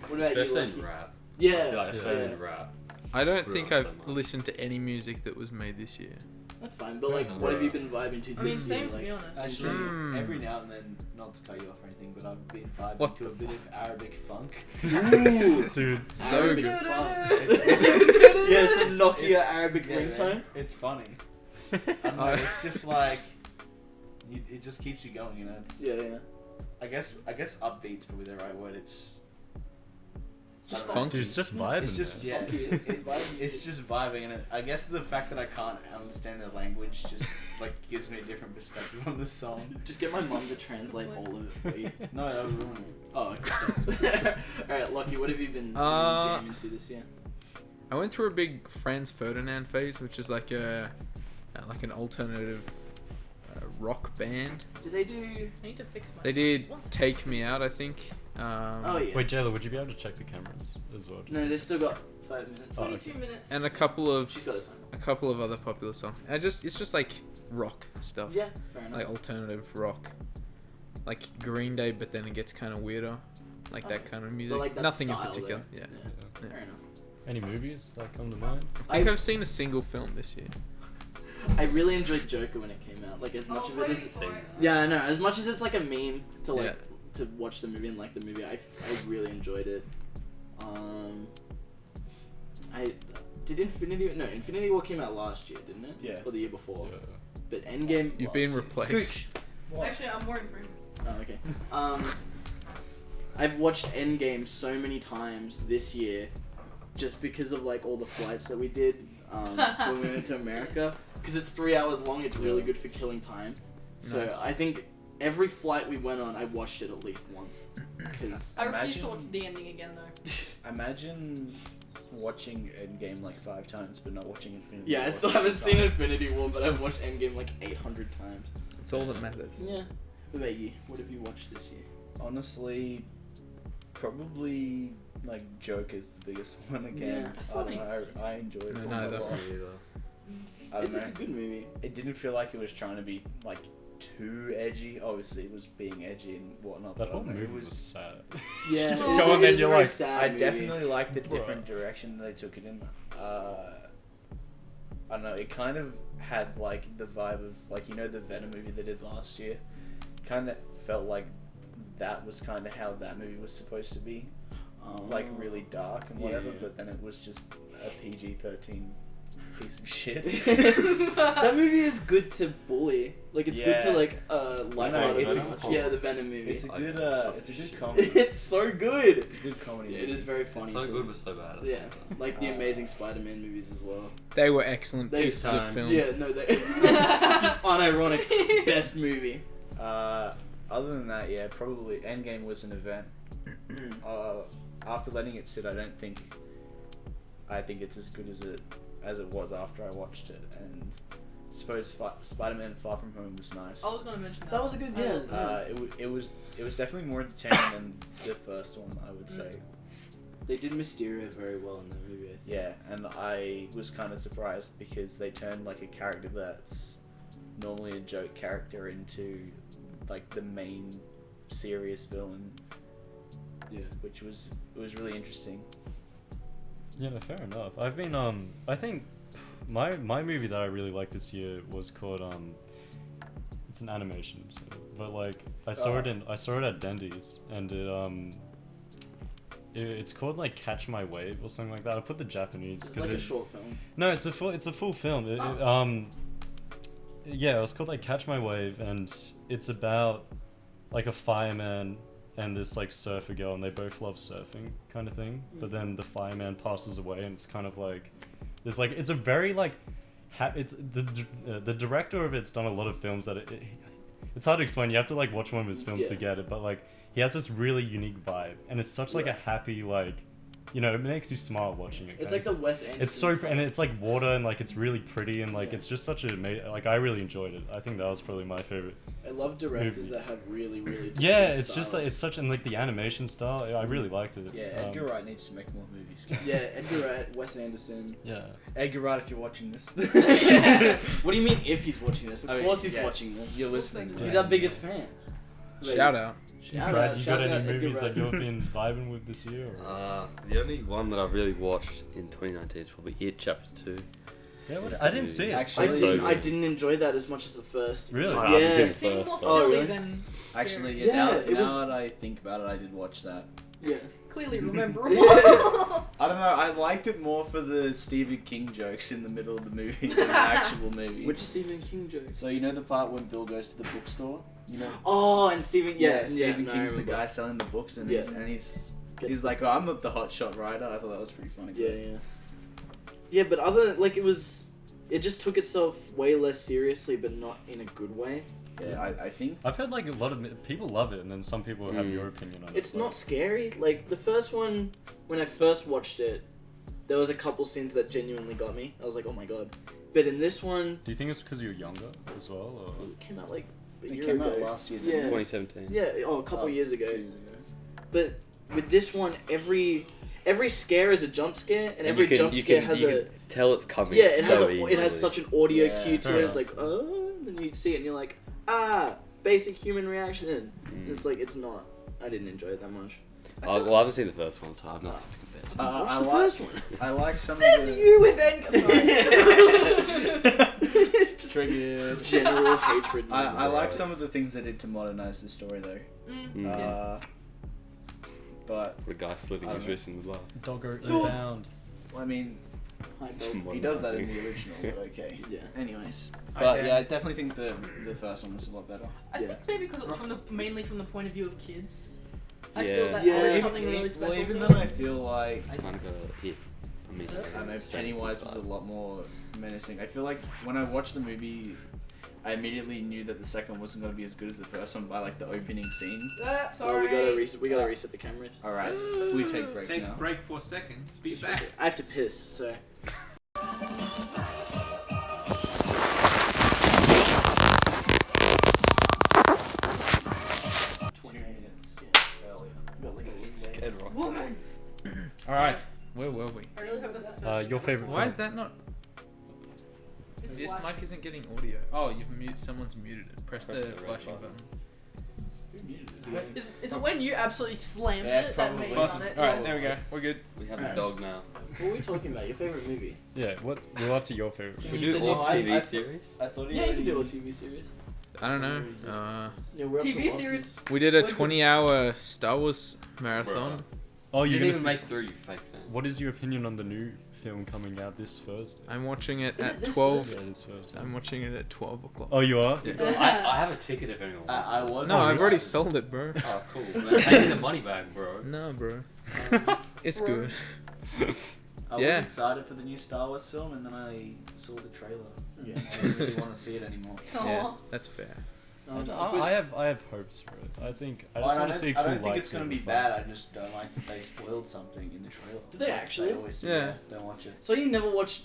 What about you? Especially Lucky? in rap. Yeah. I feel like especially yeah. in rap. I don't Grew think up I've so much. listened to any music that was made this year. That's fine, but Fair like, enough. what have you been vibing to I mean, this same year? to Like, be honest. Actually, Mm. every now and then, not to cut you off or anything, but I've been vibing What to a bit of Arabic funk. Ooh. Dude, So Arabic good. funk. It's- Yeah, some Nokia it's- Arabic yeah, man, ringtone. It's funny. I don't know, it's just like it just keeps you going, you know. It's Yeah, yeah. I guess upbeat's probably the right word. It's Just I don't know. funky. dude, it's just vibing. It's just man. yeah, Funky. it's just vibing, and I guess the fact that I can't understand the language just like gives me a different perspective on the song. Just get my mum to translate all of it for you. No, that would ruin it. Oh, okay. Alright, Lockie, what have you been jamming to this year? I went through a big Franz Ferdinand phase, which is like an alternative rock band. Do they do... I need to fix my. They did Once. Take Me Out, I think. Oh, yeah. Wait, Jayla, would you be able to check the cameras as well? Just No, they still got 5 minutes. Oh, 22 minutes. And a couple She's got of a time. other popular songs. It's just like rock stuff. Yeah, fair enough. Like alternative rock. Like Green Day, but then it gets kind of weirder. Like that Okay. kind of music. But like that Nothing in style, particular. though. Yeah. Fair enough. Any movies that come to mind? I think I've seen a single film this year. I really enjoyed Joker when it came out. Like, as much of it waiting as... for it. Yeah, I know. As much as it's like a meme to like Yeah. to watch the movie and like the movie, I really enjoyed it. I did Infinity War came out last year, didn't it? Yeah. Or the year before. Yeah. But Endgame. You've been replaced. Scooch. Actually, I'm worried for him. Oh, okay. I've watched Endgame so many times this year, just because of like all the flights that we did when we went to America. Because it's 3 hours long, it's really Yeah. good for killing time. So Nice. I think every flight we went on, I watched it at least once. Because I refuse to Imagine- watch the ending again though. Imagine watching Endgame like 5 times, but not watching Infinity yeah, War I still 7 haven't seen times. Infinity War, but I've watched Endgame like 800 times. It's all that matters. Yeah. What about you? What have you watched this year? Honestly, probably like Joker's the biggest one again. Yeah. I still haven't don't know, even I enjoyed No, it neither. a lot. I don't It's a know. good movie. It didn't feel like it was trying to be like too edgy. Obviously, it was being edgy and whatnot. That but whole I don't know, movie it was sad. Yeah, Just it go was on a- there it and was a you're very like, sad I movie. definitely liked the Bruh. different direction they took it in. I don't know. It kind of had like the vibe of like the Venom movie they did last year. Kind of felt like that was kind of how that movie was supposed to be, like really dark and whatever. Yeah. But then it was just a PG-13 piece of shit. That movie is good to bully. Like it's good to Yeah. like I know, lighthearted. it's a- Yeah, the Venom movie. It's a I- good such it's a a good shit. comedy. It's so good. It's a good comedy. Yeah, it is very funny. So too. good but so bad. at the Yeah, same time. like the Amazing Spider-Man movies as well. They were excellent They- pieces of film. Yeah, no, they just unironic best movie. Other than that, yeah, probably Endgame was an event. after letting it sit, I think it's as good as it was after I watched it, and I suppose Spider-Man Far From Home was nice. I was gonna mention that. That was a good It was definitely more entertaining than the first one, I would say. They did Mysterio very well in that movie, I think. Yeah, and I was kind of surprised because they turned like a character that's normally a joke character into like the main serious villain. Yeah. Which was really interesting. Yeah, no, fair enough. I've been I think my movie that I really liked this year was called it's an animation, but like I saw it at Dendy's, and it's called like Catch My Wave or something like that. I put the Japanese It's like a short film. No, it's a full film. Yeah, it was called like Catch My Wave, and it's about like a fireman and this like surfer girl, and they both love surfing kind of thing. But then the fireman passes away, and it's kind of like there's like it's a very like it's the director of it's done a lot of films that it's hard to explain. You have to like watch one of his films to get it, but like he has this really unique vibe, and it's such like a happy like. You know, it makes you smile watching it. It's like the Wes Anderson. It's so and it's like water, and like it's really pretty, and like it's just such a like I really enjoyed it. I think that was probably my favorite. I love directors that have really distinct it's styles. just like it's such and like the animation style. I really liked it. Yeah, Edgar Wright needs to make more movies. Yeah, Edgar Wright, Wes Anderson. Yeah. Edgar Wright, if you're watching this. What do you mean if he's watching this? Of course he's watching this. You're listening. He's our biggest fan. Shout out. Brad, you got any movies that you've been vibing with this year? Or? The only one that I've really watched in 2019 is probably It Chapter 2. Yeah, I didn't see it. Actually, I didn't enjoy that as much as the first. Really? I haven't seen It seemed more first, silly really? than scary. Actually, Yeah, now it was- that I think about it, I did watch that. Yeah. Clearly rememberable. I don't know, I liked it more for the Stephen King jokes in the middle of the movie than the actual movie. Which Stephen King jokes? So you know the part when Bill goes to the bookstore? You know? Oh, and Stephen. Stephen no, I King's the remember. guy selling the books, and he's Gets- like, oh, I'm not the hotshot writer. I thought that was pretty funny. Yeah. Yeah, but it just took itself way less seriously, but not in a good way. Yeah, I think. I've heard like a lot of people love it, and then some people have your opinion on it. It's not scary. Like the first one, when I first watched it, there was a couple scenes that genuinely got me. I was like, oh my god. But in this one, Do you think it's because you're younger as well? Or? it came out like a It year came ago. out last year. Yeah. 2017. Yeah, a couple years ago. 2 years ago. But with this one, every scare is a jump scare, and every jump scare has a tell it's coming. yeah. It has so it has such an audio Yeah. cue to Fair it. It's like and then you see it, and you're like basic human reaction. And it's like it's not. I didn't enjoy it that much. Well, I haven't seen the first one, so I have nothing to compare to. Watch I the like- first one. I like some Says of the you with anger. triggered. General hatred. I like some of the things they did to modernize the story though. Yeah. But The guy slitting I his don't know. wrist in his eye. Dogger inbound. I mean, he does that in the original, but okay. Yeah. Anyways, but Okay. yeah, I definitely think the first one was a lot better. I think maybe because it's mainly from the point of view of kids. I Yeah. feel that Yeah. added Even- something really special well, even to then, it. I feel like It's kind of a hit. I mean, I don't know, Pennywise was a lot more menacing. I feel like when I watched the movie, I immediately knew that the second one wasn't going to be as good as the first one by like the opening scene. Oh, Sorry. we gotta reset the cameras. All right, we take break Take now. a break for a second. Be Just back. I have to piss, so. Scared rock. Woman. All right, where were we? I really hope that's the first Your favorite Why film? is that not? It's This flash. mic isn't getting audio. Oh, someone's muted it. Press the Press the red flashing button. button. Is it when you absolutely slammed Yeah, it that probably. made Awesome. on it? All right, there we go. We're good. We have a dog now. What are we talking about? Your favorite movie? Yeah, we're up to your favorite Should film. we You do said all no, TV series? I thought Yeah, you can do a TV series. I don't know. Yeah, we're up TV to one. series. We did a When- 20-hour Star Wars marathon. Oh, You you're didn't gonna even see, make through, you fake fan. What is your opinion on the new film coming out this Thursday? I'm watching it Is it at this 12. Yeah, this Thursday. I'm watching it at 12 o'clock. Oh, you are? Yeah. I have a ticket if anyone wants I it. was. No, I've already sold it, bro. Oh, cool. Man. Pay me the money back, bro. No, bro. It's Bro. good. I Yeah. was excited for the new Star Wars film, and then I saw the trailer. Yeah. I didn't really want to see it anymore. Yeah, Aw. that's fair. I have hopes for it. I just I want to don't, see I cool don't think lightsaber it's gonna be fight. bad. I just don't like that they spoiled something in the trailer. Did they actually? They always do. Yeah. Don't watch it. So you never watch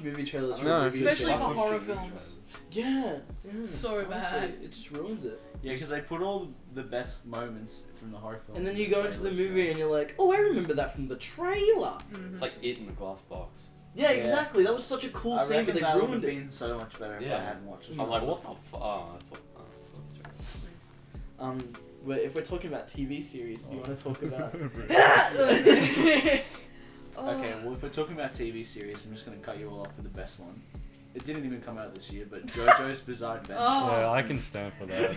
movie trailers for No. a movie? Especially okay. for Watch horror TV films. trailers. Yeah. So honestly, bad. It just ruins it. Yeah, because they put all the best moments from the horror films. And then in you go into the trailers, movie so- and you're like, oh, I remember that from the trailer. Mhm. It's like it in the glass box. Yeah, Yeah. exactly. That was such a cool I scene, reckon but they that would have ruined it. been so much better if I Yeah. hadn't watched it. I was like, what the fuck? Oh, that's what. But if we're talking about TV series, do you want to talk about? Oh. Okay, well, if we're talking about TV series, I'm just going to cut you all off with the best one. It didn't even come out this year, but JoJo's Bizarre Adventure. Oh. Yeah, I can stand for that.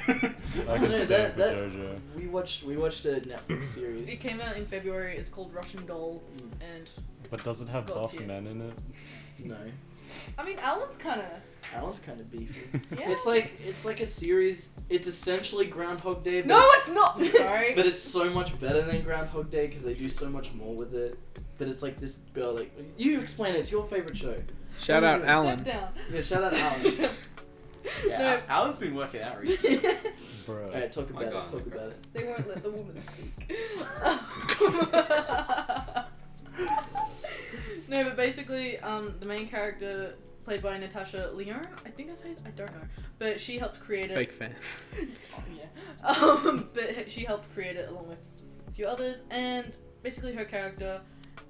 I I can know, stand for that- JoJo. We watched a Netflix series. It came out in February. It's called Russian Doll, and But does it have Got buff you. men in it? No, I mean, Alan's kind of Alan's kind of beefy. yeah. It's like a series. It's essentially Groundhog Day. But No, it's not. Sorry. But it's so much better than Groundhog Day because they do so much more with it. But it's like this girl, like you explain it. It's your favorite show. Shout out Step Alan. down. Yeah, shout out Alan. Yeah, No. Alan's been working out recently. Bro. Alright, talk My about God, it. Talk my about it. They won't let the woman speak. No, but basically, the main character, played by Natasha Lyonne, I think that's how I don't know, but she helped create it. Fake fan. Oh, yeah. But she helped create it along with a few others, and basically her character,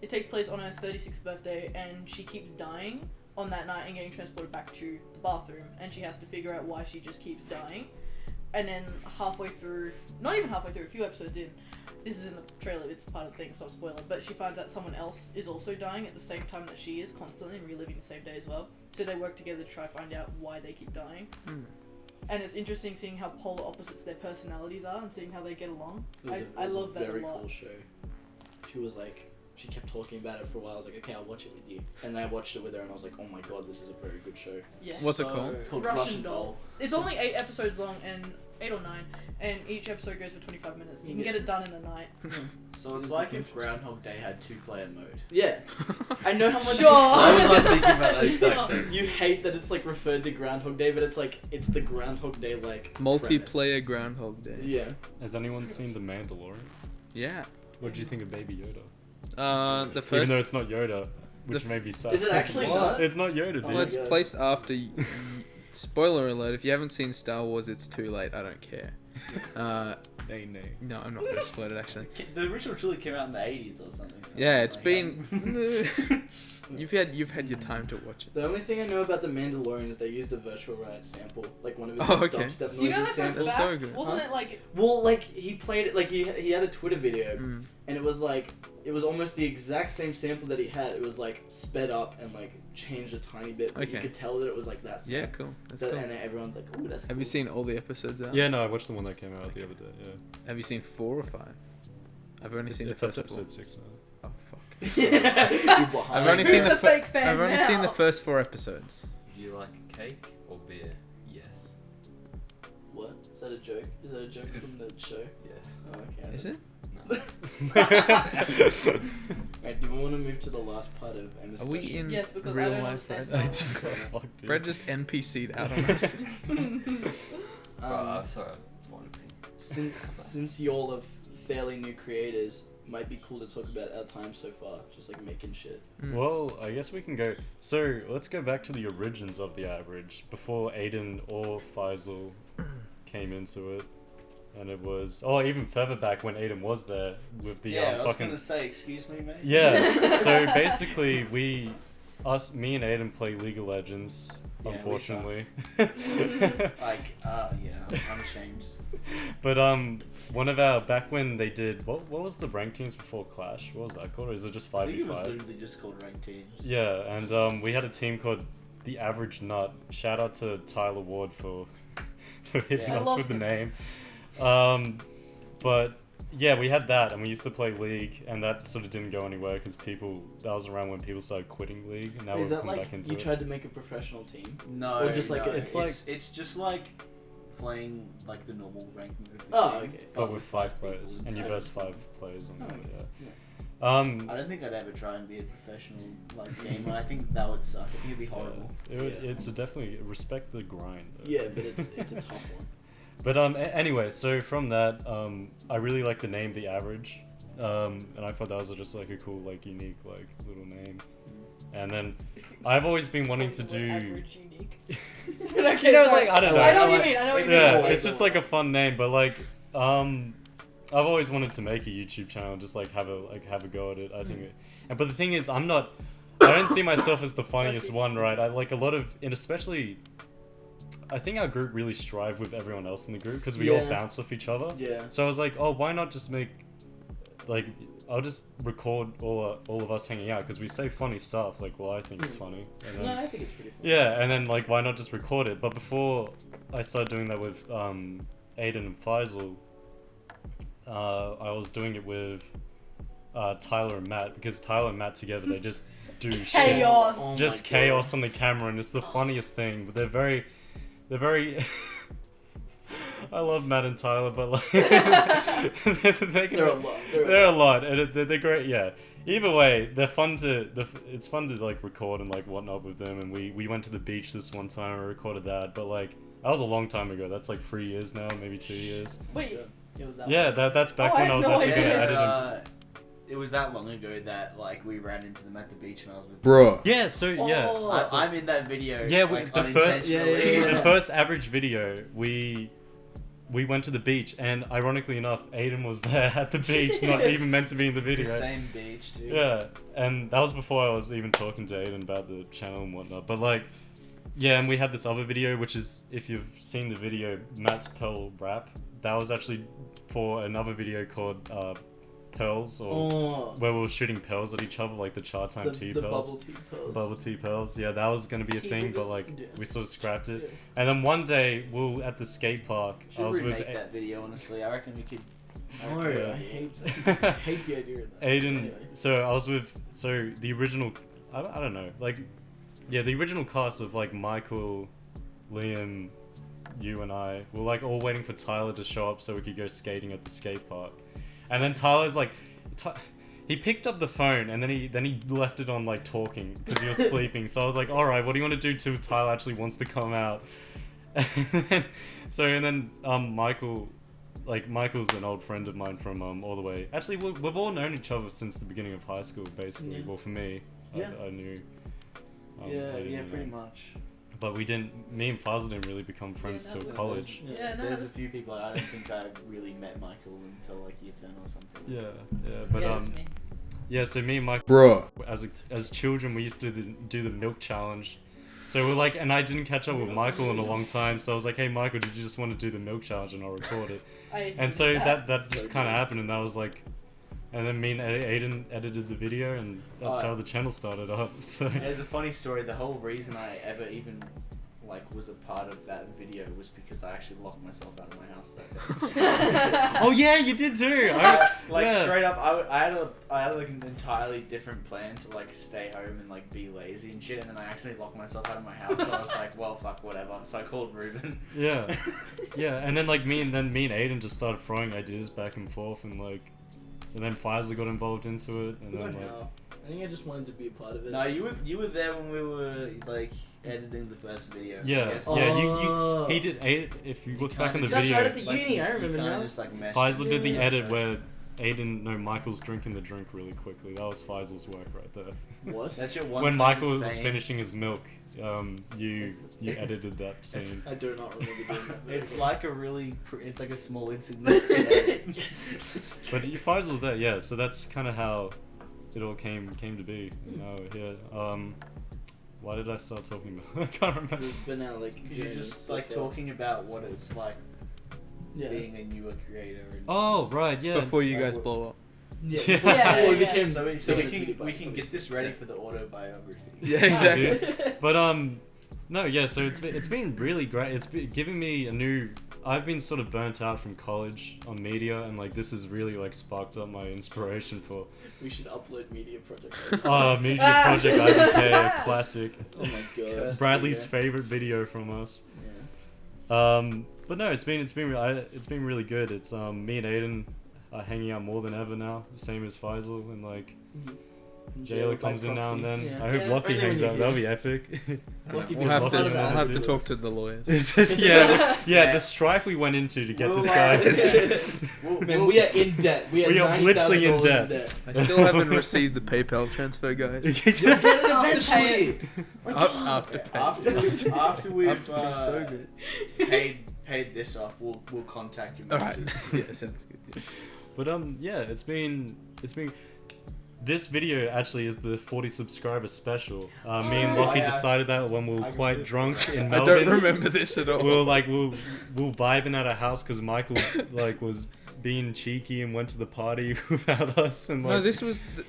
it takes place on her 36th birthday, and she keeps dying on that night and getting transported back to the bathroom, and she has to figure out why she just keeps dying. And then halfway through, not even halfway through, a few episodes in, this is in the trailer, it's part of the thing, it's not a spoiler, but she finds out someone else is also dying at the same time that she is, constantly, and reliving the same day as well. So they work together to try to find out why they keep dying. And it's interesting seeing how polar opposites their personalities are and seeing how they get along. I love that a very lot. cool show. She was like, she kept talking about it for a while. I was like, okay, I'll watch it with you. And then I watched it with her, and I was like, oh my god, this is a very good show. Yeah. What's it So- called? It's called Russian Russian Doll. Doll. It's only 8 episodes long, and 8 or 9, and each episode goes for 25 minutes. You can Yeah. get it done in a night. So it's like if Groundhog Day had 2-player mode. Yeah, I know how much. Sure. I was like thinking about that exact thing. You hate that it's like referred to Groundhog Day, but it's like it's the Groundhog Day like Multiplayer Groundhog Day. premise. Yeah. Has anyone seen The Mandalorian? Yeah. What did you think of Baby Yoda? The Even first. though it's not Yoda, which the- made me sad. Is it actually What? not? It's not Yoda, dude. Oh Well, my it's God. placed after. Spoiler alert! If you haven't seen Star Wars, it's too late. I don't care. Nay, nay. No, I'm not gonna spoil it actually. The original trilogy came out in the 80s or something. So Yeah, it's like, been. You've had your time to watch it. The only thing I know about the Mandalorian is they used the virtual riot sample, like one of his Oh, okay. dubstep noises You know that for a samples. That's so fact? good. Wasn't Huh? it like... Well, like he played it, like he had a Twitter video, Mm. and it was like it was almost the exact same sample that he had. It was like sped up and like changed a tiny bit, but you Okay. could tell that it was like that. Yeah, sample. cool. That's That- cool. And then everyone's like, "Ooh, that's." Have cool. you seen all the episodes out? Yeah, no, I watched the one that came out the other day. Yeah. Have you seen 4 or 5? I've only It's, seen it's the up first to 4. episode 6 now. Oh fuck. Yeah, you're behind. I've only Who's seen the the fake fan I've only seen the now? first 4 episodes. Do you like cake or beer? Yes. What? Is that a joke? Is that a joke from the show? Yes. Oh, okay. Is it? No. Right, do we want to move to the last part of Emma's Are we question? in Yes, because I real don't life right understand now? Star Fuck, dude. Brad just NPC'd out on us. Sorry, one thing. Since y'all are fairly new creators, might be cool to talk about our time so far, just like making shit. Mm. Well, I guess we can go. So let's go back to the origins of the average before Ayden or Faisal came into it, and it was even further back when Ayden was there with the I was fucking gonna say, excuse me, mate. yeah. So basically, me and Ayden play League of Legends. Yeah, we unfortunately. Like, I'm ashamed. But one of our back when they did what was the rank teams before Clash? What was that called? Or is it just I think it was 5v5? literally just called ranked teams. Yeah, and we had a team called The Average Nut. Shout out to Tyler Ward for hitting Yeah. I us love with the him. name. But yeah, we had that, and we used to play League, and that sort of didn't go anywhere because that was around when people started quitting League, and now Is we've that come like back into you it. tried to make a professional team? No, Or just like no, a- it's just like playing like the normal ranked mode. of the Oh, game, okay. But with 5 players, people and you inside. verse 5 players on Oh, that, okay. yeah. I don't think I'd ever try and be a professional like gamer. I think that would suck. I think it'd be horrible. It's a definitely respect the grind. Though. Yeah, but it's a tough one. But anyway, so from that, I really like the name TheAverage, and I thought that was just like a cool, like unique, like little name. And then I've always been wanting to do. Average unique. Okay, like I don't know. I know what you mean. I know what you mean. Yeah, it's just like a fun name, but like, I've always wanted to make a YouTube channel, just like have a go at it. I think, but the thing is, I don't see myself as the funniest one, right? I like a lot of, and especially, I think our group really strive with everyone else in the group because we all bounce off each other. Yeah. So I was like, oh, why not just make, like, I'll just record all of us hanging out because we say funny stuff. Like, well, I think it's funny. And then, No, I think it's pretty funny. yeah, and then like, why not just record it? But before I started doing that with Ayden and Faisal, I was doing it with Tyler and Matt because Tyler and Matt together they just do Chaos. Oh just my chaos on the camera, and it's the funniest thing. But they're very. I love Matt and Tyler, but like they're a lot. They're a lot, and they're great. Yeah. Either way, they're fun to. It's fun to like record and like whatnot with them. And we went to the beach this one time and recorded that. But like that was a long time ago. That's like 3 years now, maybe 2 years. Wait, it was that. Yeah, long. that's back Oh, I when I had was no actually idea. gonna edit them. It was that long ago that like we ran into them at the beach and I was with. Bruh. Yeah. So yeah. Oh, I'm in that video. Yeah, like, the first Yeah. the first average video we went to the beach, and ironically enough, Ayden was there at the beach, not Yes. even meant to be in the The video. same beach, dude. Yeah, and that was before I was even talking to Ayden about the channel and whatnot. But like, yeah, and we had this other video, which is, if you've seen the video, Matt's Pearl Rap. That was actually for another video called Pearls, or where we were shooting pearls at each other, like the char time tea the pearls. bubble tea pearls. Bubble tea pearls. Yeah, that was gonna be a Tea thing, but boogers? like Yeah. we sort of scrapped it. Yeah. And then one day we were at the skate park. Should I was remake with that video, honestly. I reckon we could. No, Yeah. I hate the idea of that. Ayden. Anyway. So I was with the original. I don't know, like, yeah, the original cast of like Michael, Liam, you and I were like all waiting for Tyler to show up so we could go skating at the skate park. And then Tyler's like, he picked up the phone and then he left it on like talking because he was sleeping. So I was like, all right, what do you want to do till Tyler actually wants to come out? And then Michael, like Michael's an old friend of mine from all the way. Actually, we've all known each other since the beginning of high school, basically. Yeah. Well, for me, Yeah. I knew. I Yeah, didn't pretty know. much. But me and Faisal didn't really become friends till college. Yeah, no, there's a that's- few people I don't think I really met Michael until like year 10 or something. Yeah, but Yeah, it's me. yeah. So me and Michael, Bruh. as children, we used to do the milk challenge. So we're like, and I didn't catch up with Michael in a long time. So I was like, hey Michael, did you just want to do the milk challenge and I'll record it? And so that So just kind of good. happened, and that was like, and then me and Ayden edited the video, and that's how the channel started up. So There's a funny story. The whole reason I ever even like was a part of that video was because I actually locked myself out of my house that day. oh yeah, you did too. Like yeah. straight up, I had like an entirely different plan to like stay home and like be lazy and shit, and then I accidentally locked myself out of my house. So I was like, well, fuck, whatever. So I called Ruben. Yeah, yeah, and then like me and Ayden just started throwing ideas back and forth, and like, and then Faisal got involved into it, and then like, I think I just wanted to be a part of it. No, you were there when we were like editing the first video. yeah, Yes. yeah, Oh. he did. If you look back in the kinda That's video, right at the Like, uni. I you remember kinda now. just, like, meshed Faisal it. did the Yeah, edit that's where Michael's drinking the drink really quickly. That was Faisal's work right there. What? That's your one. When claim Michael to was fame. finishing his milk, you It's- edited that scene. I do not remember doing that. It's like a really. It's like a small insignificant. edit. But Faisal's there, yeah. So that's kind of how it all came to be. You know, yeah. Why did I start talking about? I can't remember. It's been out like. Because you're journey just so like far. talking about what it's like Yeah. being a newer creator. And Oh right, yeah. Before you Like, guys what- blow up. Yeah. Yeah. Before Yeah, we yeah. became so we bigger can PewDiePie, get this ready for the autobiography. Yeah, exactly. But no, yeah. So it's been really great. It's been giving me a new. I've been sort of burnt out from college on media, and like this has really like sparked up my inspiration for We should upload media projects. media project IBK, a classic. Oh my god. Bradley's favorite video from us. Yeah. But no, it's been really good. It's me and Ayden are hanging out more than ever now, same as Faisal, and like Jailer comes in now and then. Yeah. I hope Yeah. Lockie Only when hangs you're out. here. That'll be epic. Lockie We'll have Lockie to. would We'll have to do talk it. to the lawyers. Yeah, the strife we went into to get this guy. Man, we are in debt. We are literally in $90,000 debt. I still haven't received the PayPal transfer, guys. You'll get it eventually. After pay. After we've so good. paid this off, we'll contact you. All right. Yeah, sounds good. Yeah. But yeah, it's been. This video actually is the 40 subscriber special. Me and Lockie decided that when we were quite drunk in I Melbourne. don't remember this at all. We were we'll vibing at a house because Michael was being cheeky and went to the party without us and No, this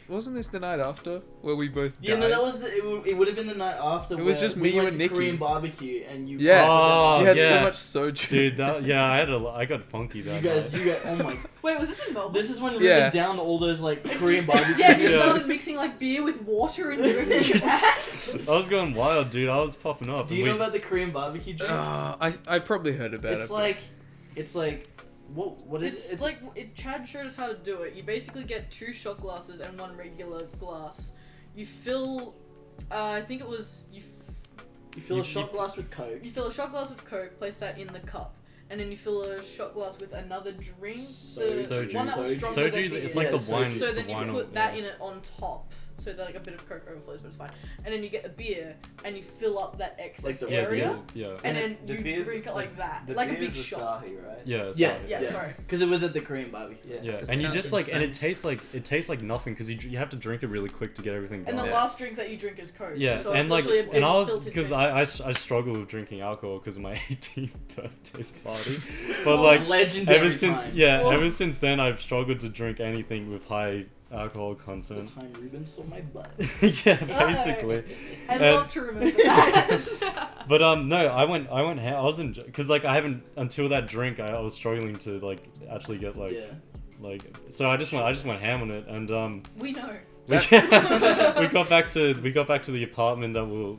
wasn't this the night after where we both Yeah, died? no, that was it would have been the night after. It was where just we me, you, went and to Nikki. Korean barbecue, and you. Yeah. Oh, you had yeah. so much soju. Dude, I got funky that You night. guys, oh my! Wait, was this in Melbourne? This is when we Yeah. went down to all those like Korean barbecues. Yeah, you Yeah. started mixing like beer with water and drinking that. I was going wild, dude. I was popping up. Do you know about the Korean barbecue drink? I probably heard about it's it. like, what is It's like Chad showed us how to do it. You basically get 2 shot glasses and 1 regular glass. You fill, I think it was you fill a shot glass with Coke. You fill a shot glass with Coke, place that in the cup, and then you fill a shot glass with another drink. Soju. One that was Soju. stronger than Soju, beer. it's like Yeah, the wine. So then the you wine put or- that yeah. in it on top, so that like a bit of Coke overflows, but it's fine. And then you get a beer, and you fill up that excess Like the Yes, area, yeah. and then The you beer's- drink it like that, The like a big beer's shot. Asahi, right? Yeah, Yeah, sorry. Yeah, sorry. Because it was at the Korean barbecue. Yeah. Yeah, It and you sounds just like, and insane. it tastes like nothing because you have to drink it really quick to get everything And the done. last drink that you drink is Coke. Yeah, so and it's like, literally a and big I was built-in because taste. I struggle with drinking alcohol because of my 18th birthday party, but Oh, like legendary ever since time. Oh. ever since then I've struggled to drink anything with high alcohol The content. time Ruben saw my butt. Yeah, basically. I And- love to remember that. But no, I was in because like I haven't until that drink I was struggling to like actually get like Yeah. so I just went ham on it and We know. we got back to the apartment that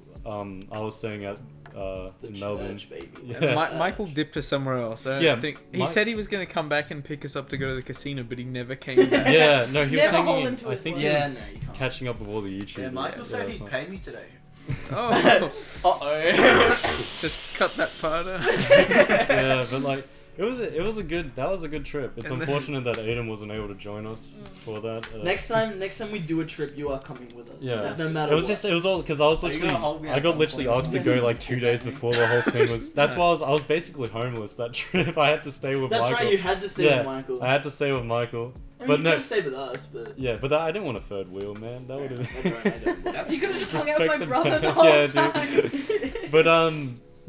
I was staying at The in Melbourne. church, baby. Yeah. Michael dipped to somewhere else. I don't Yeah, think he Mike- said he was going to come back and pick us up to go to the casino, but he never came back. Yeah, no, he was Never hold hanging. him to I his think word. he Yeah, was no, you can't. catching up with all the YouTubers. Yeah, Michael said or he'd something. pay me today. Oh, Uh-oh. just cut that part out. Yeah, but like that was a good trip. It's And then- unfortunate that Ayden wasn't able to join us for that. Next time we do a trip, you are coming with us. Yeah. No matter It was what. it was all because I was Are you literally gonna hold me I at got gunpoint literally or asked to something? go like 2 days before the whole thing was. That's why I was basically homeless that trip. I had to stay with That's Michael. right, you had to stay Yeah, with Michael. I had to stay with Michael. I mean, but you no- could have stayed with us, but... Yeah, but I didn't want a third wheel, man. That would have. That's right, I don't. That's You could have just hung Respect out with my the brother the band. whole Yeah, time. But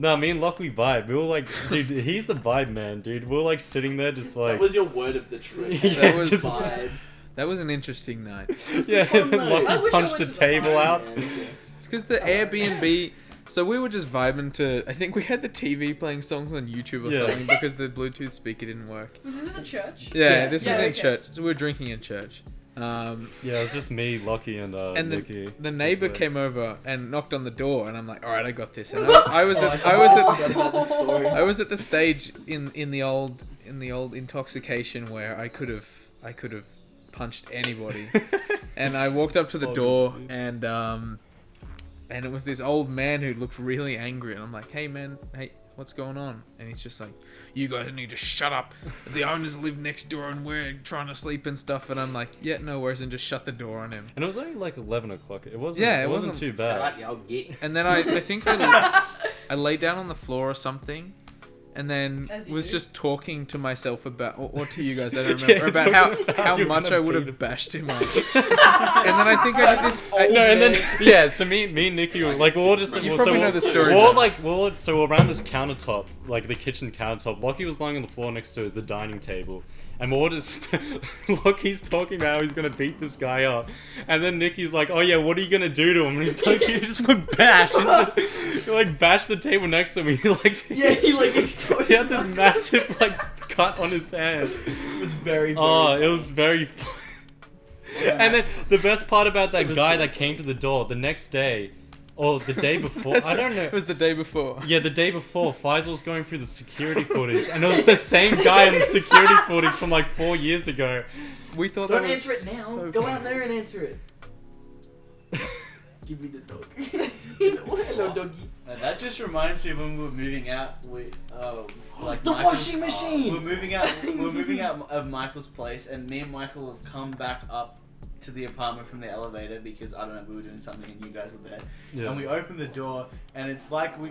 no, me and Lockie vibe. We were like, dude, he's the vibe man, dude. We were like sitting there just like. That was your word of the trip. Yeah, That was- just- vibe. That was an interesting night. Yeah, fun, though. Lockie I wish I punched went a to the table party, out. Yeah. It's because the Airbnb. So we were just vibing to. I think we had the TV playing songs on YouTube or Yeah. something because the Bluetooth speaker didn't work. Was this in the church? Yeah, this was Yeah, in okay. church. So we were drinking in church. Yeah, it was just me, Lockie, and And Nikki. the neighbor Just, like- came over and knocked on the door, and I'm like, "All right, I got this." And I I forgot about the story. was at the stage in the old intoxication where I could have punched anybody, and I walked up to the door, Obviously. and it was this old man who looked really angry, and I'm like, "Hey man, hey, what's going on?" And he's just like, "You guys need to shut up. The owners live next door, and we're trying to sleep and stuff." And I'm like, "Yeah, no worries," and just shut the door on him. And it was only like 11 o'clock. It wasn't. Yeah, it it wasn't wasn't- too bad. y'all get. And then I think I lay down on the floor or something, and then As you was do. just talking to myself about, or to you guys, I don't Yeah, remember, about talking about how how you're much gonna I would beat him. have bashed him up. And then I think I did this. No, and then yeah, so me and Nikki were like, we're all just You we're- probably so know the story We're all now. like, so we're around this countertop, like the kitchen countertop. Lockie was lying on the floor next to the dining table, and we're all just Lockie's talking about how he's gonna beat this guy up, and then Nikki's like, oh yeah, what are you gonna do to him? And he's like, you just put bash, he like bashed the table next to me. He like Yeah, he like he had this massive like cut on his hand. It was very, very Oh, it funny. was very fun. And then the best part about that was guy really that came to the door the next day, or the day before, I don't know. It was the day before. Yeah, the day before, Faisal was going through the security footage, and it was the same guy on the security footage from like 4 years ago. We thought Don't that was answer it now. so Go funny. out there and answer it. Give me the dog. Hello, doggy. And that just reminds me of when we were moving out with like The Michael's- washing machine! We're moving out of Michael's place, and me and Michael have come back up to the apartment from the elevator because I don't know, we were doing something and you guys were there. Yeah. And we opened the door and it's like we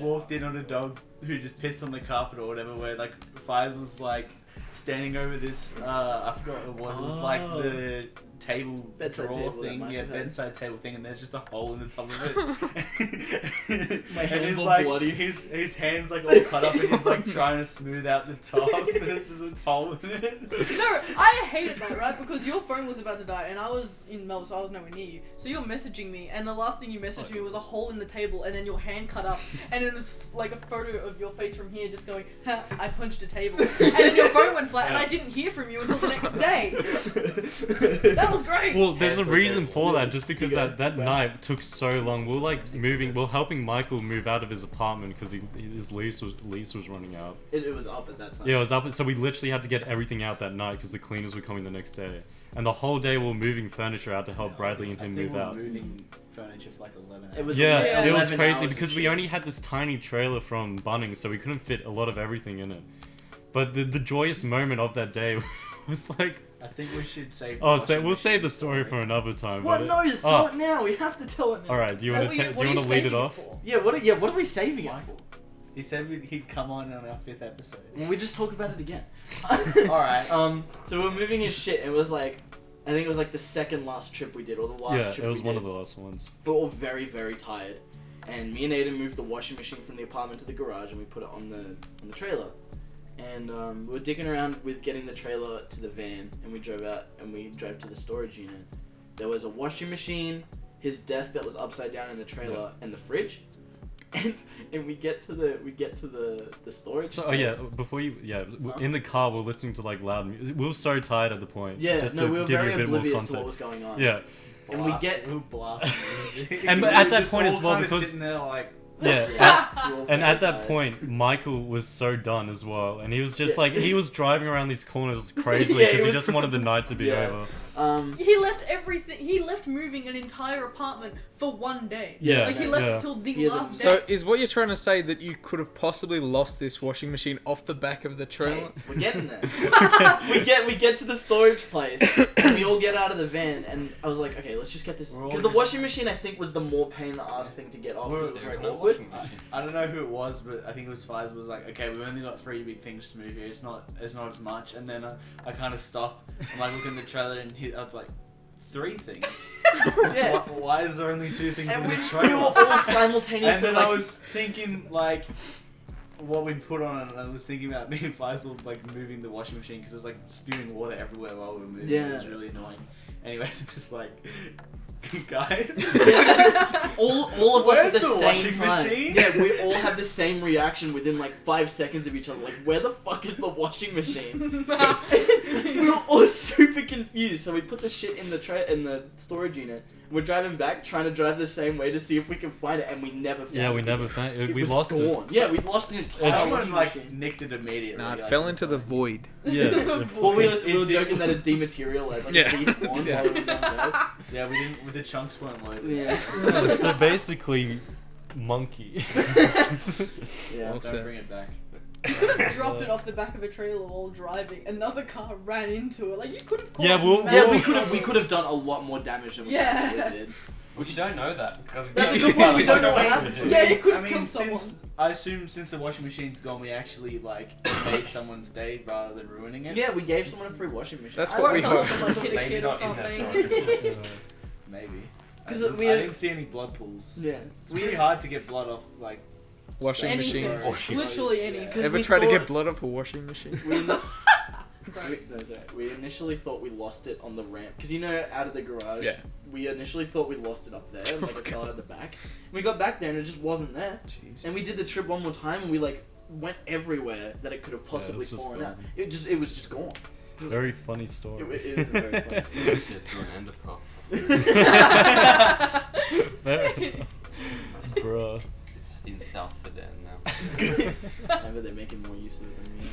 walked in on a dog who just pissed on the carpet or whatever, where like Faisal's like standing over this I forgot what it was. It was like the table Bedside drawer table that thing, Michael yeah, had. bedside table thing, and there's just a hole in the top of it. My and hands he's all like, bloody. his hands like all cut up, and he's like trying to smooth out the top, and there's just a hole in it. No, I hated that, right? Because your phone was about to die, and I was in Melbourne, so I was nowhere near you. So you're messaging me, and the last thing you messaged me was a hole in the table, and then your hand cut up, and it was like a photo of your face from here, just going, ha, I punched a table, and then your phone went flat, and I didn't hear from you until the next day. That was great. Well, there's a Hands reason were for dead. that, just because Yeah. that night took so long. We were like helping Michael move out of his apartment because his lease was running out. It was up at that time. Yeah, it was up, so we literally had to get everything out that night because the cleaners were coming the next day. And the whole day we were moving furniture out to help Bradley and him I think move we were out. moving furniture for like 11 hours. It was Yeah, Yeah. it was 11 crazy hours because and we shit. only had this tiny trailer from Bunnings, so we couldn't fit a lot of everything in it. But the joyous moment of that day was like, I think we should save. oh, so we'll save the story for another time. What? but No, just tell oh, it now. We have to tell it now. all right, do you want to What are lead it saving off? for? Yeah. What are we saving it for? He said he'd come on our 5th episode. Well, we just talk about it again. Alright. So we're moving his shit. And it was like, I think it was like the second last trip we did, or the last Yeah, trip it was we one did. of the last ones. We were all very, very tired. And me and Ayden moved the washing machine from the apartment to the garage, and we put it on the trailer. And we were dicking around with getting the trailer to the van, and we drove out and we drove to the storage unit. There was a washing machine, his desk that was upside down in the trailer, and the fridge. And we get to the storage. So, oh yeah, place. before you, Huh? in the car we're listening to like loud music. We were so tired at the point. Yeah, just no, to we were give you very a bit more oblivious to what context. was going on. Yeah, And we get- we blasted music. And We at were that just point all as well, kinda because- sitting there like, yeah. We were all And very at that tired. point, Michael was so done as well, and he was just Yeah. like he was driving around these corners crazily Yeah, because it he was just wanted the night to be Yeah. over. He left everything. He left moving an entire apartment for one day. Yeah, Like he left yeah. until the He has a- last day. So is what you're trying to say that you could have possibly lost this washing machine off the back of the Hey, trailer? we're getting there. we get to the storage place, and we all get out of the van, and I was like, okay, let's just get this, We're all because the just- washing machine I think was the more pain in the ass thing to get off. We're- Because it was There was very no awkward. washing machine. I don't know who it was, but I think it was Fives was like, okay, we've only got 3 big things to move here. It's not as much. And then I kind of stopped. I'm like looking at the trailer, and I was like, 3 things. Yeah. Why is there only 2 things And in we the were trailer? all simultaneously And then like, I was thinking like what we'd put on it, and I was thinking about me and Faisal like moving the washing machine because it was like spewing water everywhere while we were moving. Yeah. It was really annoying. Anyways, I'm just like, guys. all of us Where's at the the same washing time. machine? Yeah, we all had the same reaction within like 5 seconds of each other. Like, where the fuck is the washing machine? We were all super confused. So we put the shit in the storage unit. We're driving back, trying to drive the same way to see if we can find it, and we never found it. Yeah, we never found it. We was lost gone. it. Yeah, we lost an entire Someone washing like machine. nicked it immediately. Nah, it like, fell into the void. Yeah. Well, we It were did- joking that it dematerialized, like Yeah. it despawned Yeah. while we were down there. Yeah, we didn't. With the chunks weren't loaded. Yeah. So basically, monkey. Yeah. Well said. Don't bring it back. Dropped it off the back of a trailer while driving. Another car ran into it. Like you could have. called Yeah, well- Matt. Yeah, we could have done a lot more damage than we Yeah. actually did. Well, you don't know that. Because That's a good point, we don't know what happened. Yeah, you could I have mean, killed someone. I assume since the washing machine's gone, we actually like made someone's day rather than ruining it. Yeah, we gave someone a free washing machine. That's I- what Or we it fell off hope. someone's hit a Maybe kid or not in that something. Maybe. 'Cause I we I had- didn't see any blood pools. Yeah. It's really hard to get blood off like Washing Anything. machines. Washing. Literally any. Yeah. 'Cause Ever we tried to thought- get blood off a washing machine? We initially thought we lost it on the ramp because out of the garage. Yeah. We initially thought we lost it up there, and, like it fell out the back. We got back there and it just wasn't there. Jeez. And we did the trip one more time and we like went everywhere that it could have possibly it's just fallen out. gone. It was just gone. Very funny story. It is a very funny story. Shit through an ender pearl. Bruh. It's in South Sudan now. Maybe they're making more use of it than me.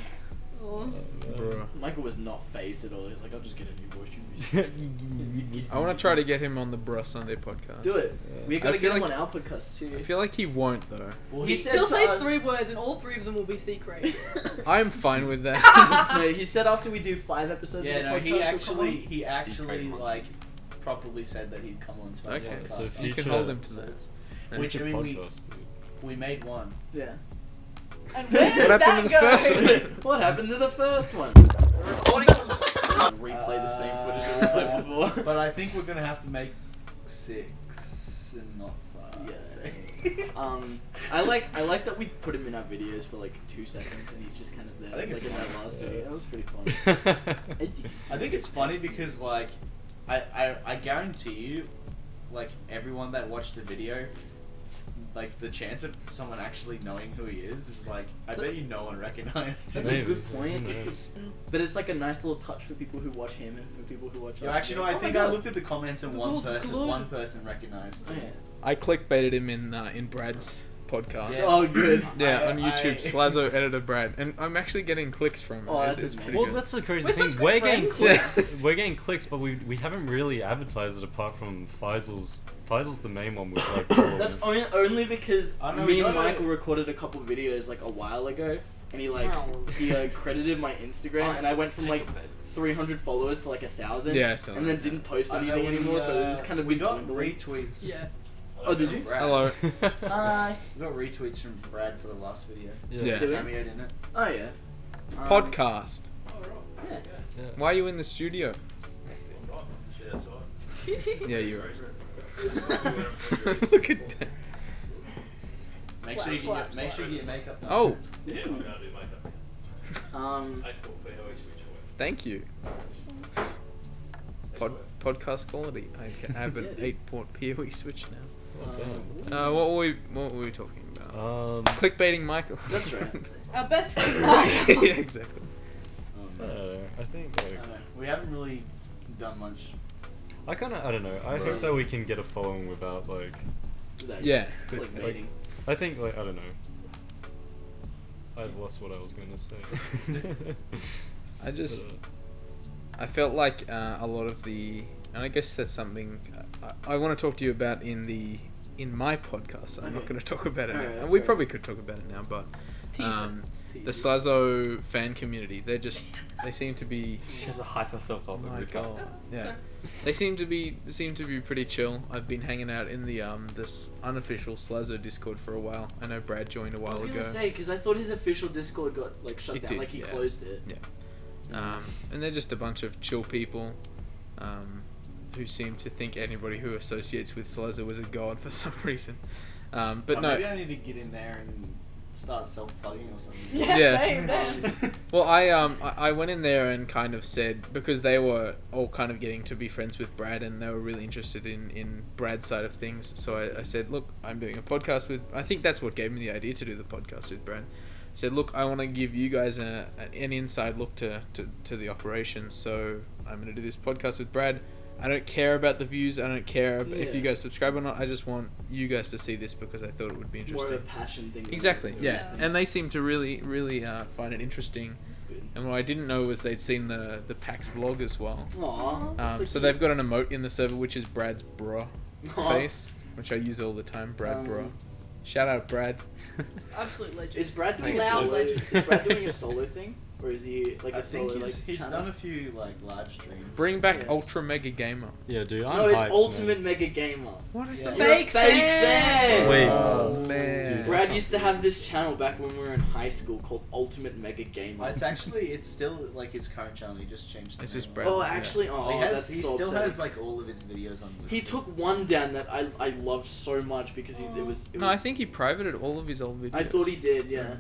Oh. Bruh. Michael was not phased at all. He's like, I'll just get a new voice. I want to try to get him on the BruhSunday podcast. Do it. We I gotta feel get him like- on our podcast too. I feel like he won't though. Well, he said He'll to say us- 3 words and all 3 of them will be secret. I'm fine with that. No, he said after we do 5 episodes Yeah, of the no, podcast, he we'll actually Secret like properly said that he'd come on to our Okay, podcast. so on future- You can hold him to that. episodes. Yeah. Which I mean, podcast, dude. we made one. come on. Yeah. And where did What happened to that the go? first one? What happened to the first one? Replay the same footage that we played before. But I think we're gonna have to make 6 and not 5. Yeah. I like that we put him in our videos for like 2 seconds and he's just kind of there. I think like it's in that fun. last Yeah. video. That was pretty fun. I think it's funny because like I guarantee you, like everyone that watched the video, like the chance of someone actually knowing who he is like I bet you no one recognized That's him. a good point. Who knows? But it's like a nice little touch for people who watch him and for people who watch Yo, us. actually, no. Like, I oh think my I God. looked at the comments and The one world's globe. person recognized Oh, him. yeah. I clickbaited him in Brad's podcast. Yeah. Oh, good. Yeah, I- on YouTube, I- Slazo editor Brad, and I'm actually getting clicks from it. Oh, It's- that's it's pretty amazing. Well, good. that's the crazy We're thing. such We're good getting friends. clicks. We're getting clicks, but we haven't really advertised it apart from Faisal's. Faisal's the main one with like. That's only because I know, me we and gotta- Michael recorded a couple videos like a while ago, and he credited my Instagram, and I went from like 300 followers to like 1,000. Yeah, I saw and that. then didn't post I know anything we, anymore, so it just kind of we been got dwindling. retweets. Yeah. Oh, did you? Brad. Hello. Hi. We got retweets from Brad for the last video. Yeah. Do it? Cameoed in it. Oh yeah. Podcast. Yeah. Why are you in the studio? Yeah, you're right. Look at that. Make sure you Slap, get slap. your makeup done. Oh, Um. thank you. Podcast quality. I have an 8-port PoE switch now. What were we talking about? Clickbaiting Michael. That's right. Our best friend Yeah, Michael. exactly. I don't know. I think I like don't know. We haven't really done much. I don't know. I hope that we can get a following without like. That Yeah. clickbaiting. I think like I don't know. I've lost what I was gonna say. I just, I felt like a lot of the, and I guess that's something I want to talk to you about in my podcast. I'm not Okay. going to talk about it now. Alright, And we fair probably could talk about it now, but the Slazo fan community, they seem to be, She has a hyper self oh talk my every time. god, yeah, Sorry. they seem to be pretty chill. I've been hanging out in the this unofficial Slazo Discord for a while. I know Brad joined a I while was ago. gonna say because I thought his official Discord got like shut It down, did, like he yeah. closed it. Yeah. And they're just a bunch of chill people who seem to think anybody who associates with Slazo is a god for some reason. But Oh, no, maybe I need to get in there and start self-plugging or something. Yeah. Same, man. well, I went in there and kind of said, because they were all kind of getting to be friends with Brad and they were really interested in Brad's side of things. So I said, look, I'm doing a podcast with, I think that's what gave me the idea to do the podcast with Brad. I said, look, I want to give you guys an inside look to the operation. So I'm going to do this podcast with Brad. I don't care about the views. I don't care if you Yeah. guys subscribe or not. I just want you guys to see this because I thought it would be More of interesting. a passion thing. than Exactly, a yeah. business thing. And they seem to really find it interesting. That's good. And what I didn't know was they'd seen the PAX vlog as well. Aw, that's So they've got an emote in the server which is Brad's bra Aw. face, which I use all the time. Brad bra. Shout out Brad. Absolute legend. Is Brad doing a Loud solo? legend. Is Brad doing a solo thing, or is he like I a solo think like he's channel? done a few like live streams. Bring back Yes. Ultra Mega Gamer. Yeah, dude. I'm No, it's hyped, Ultimate man. Mega Gamer. What is Yeah. that? You're a Fake fan. Wait. Oh man. Dude. Brad used to have this channel back when we were in high school called Ultimate Mega Gamer. It's still like his current channel. He just changed. The It's name. just Brad. Oh, Yeah. actually, He that's he so still upsetting. has like all of his videos on. He took one down that I loved so much because it was. No, I think he privated all of his old videos. I thought he did. Yeah.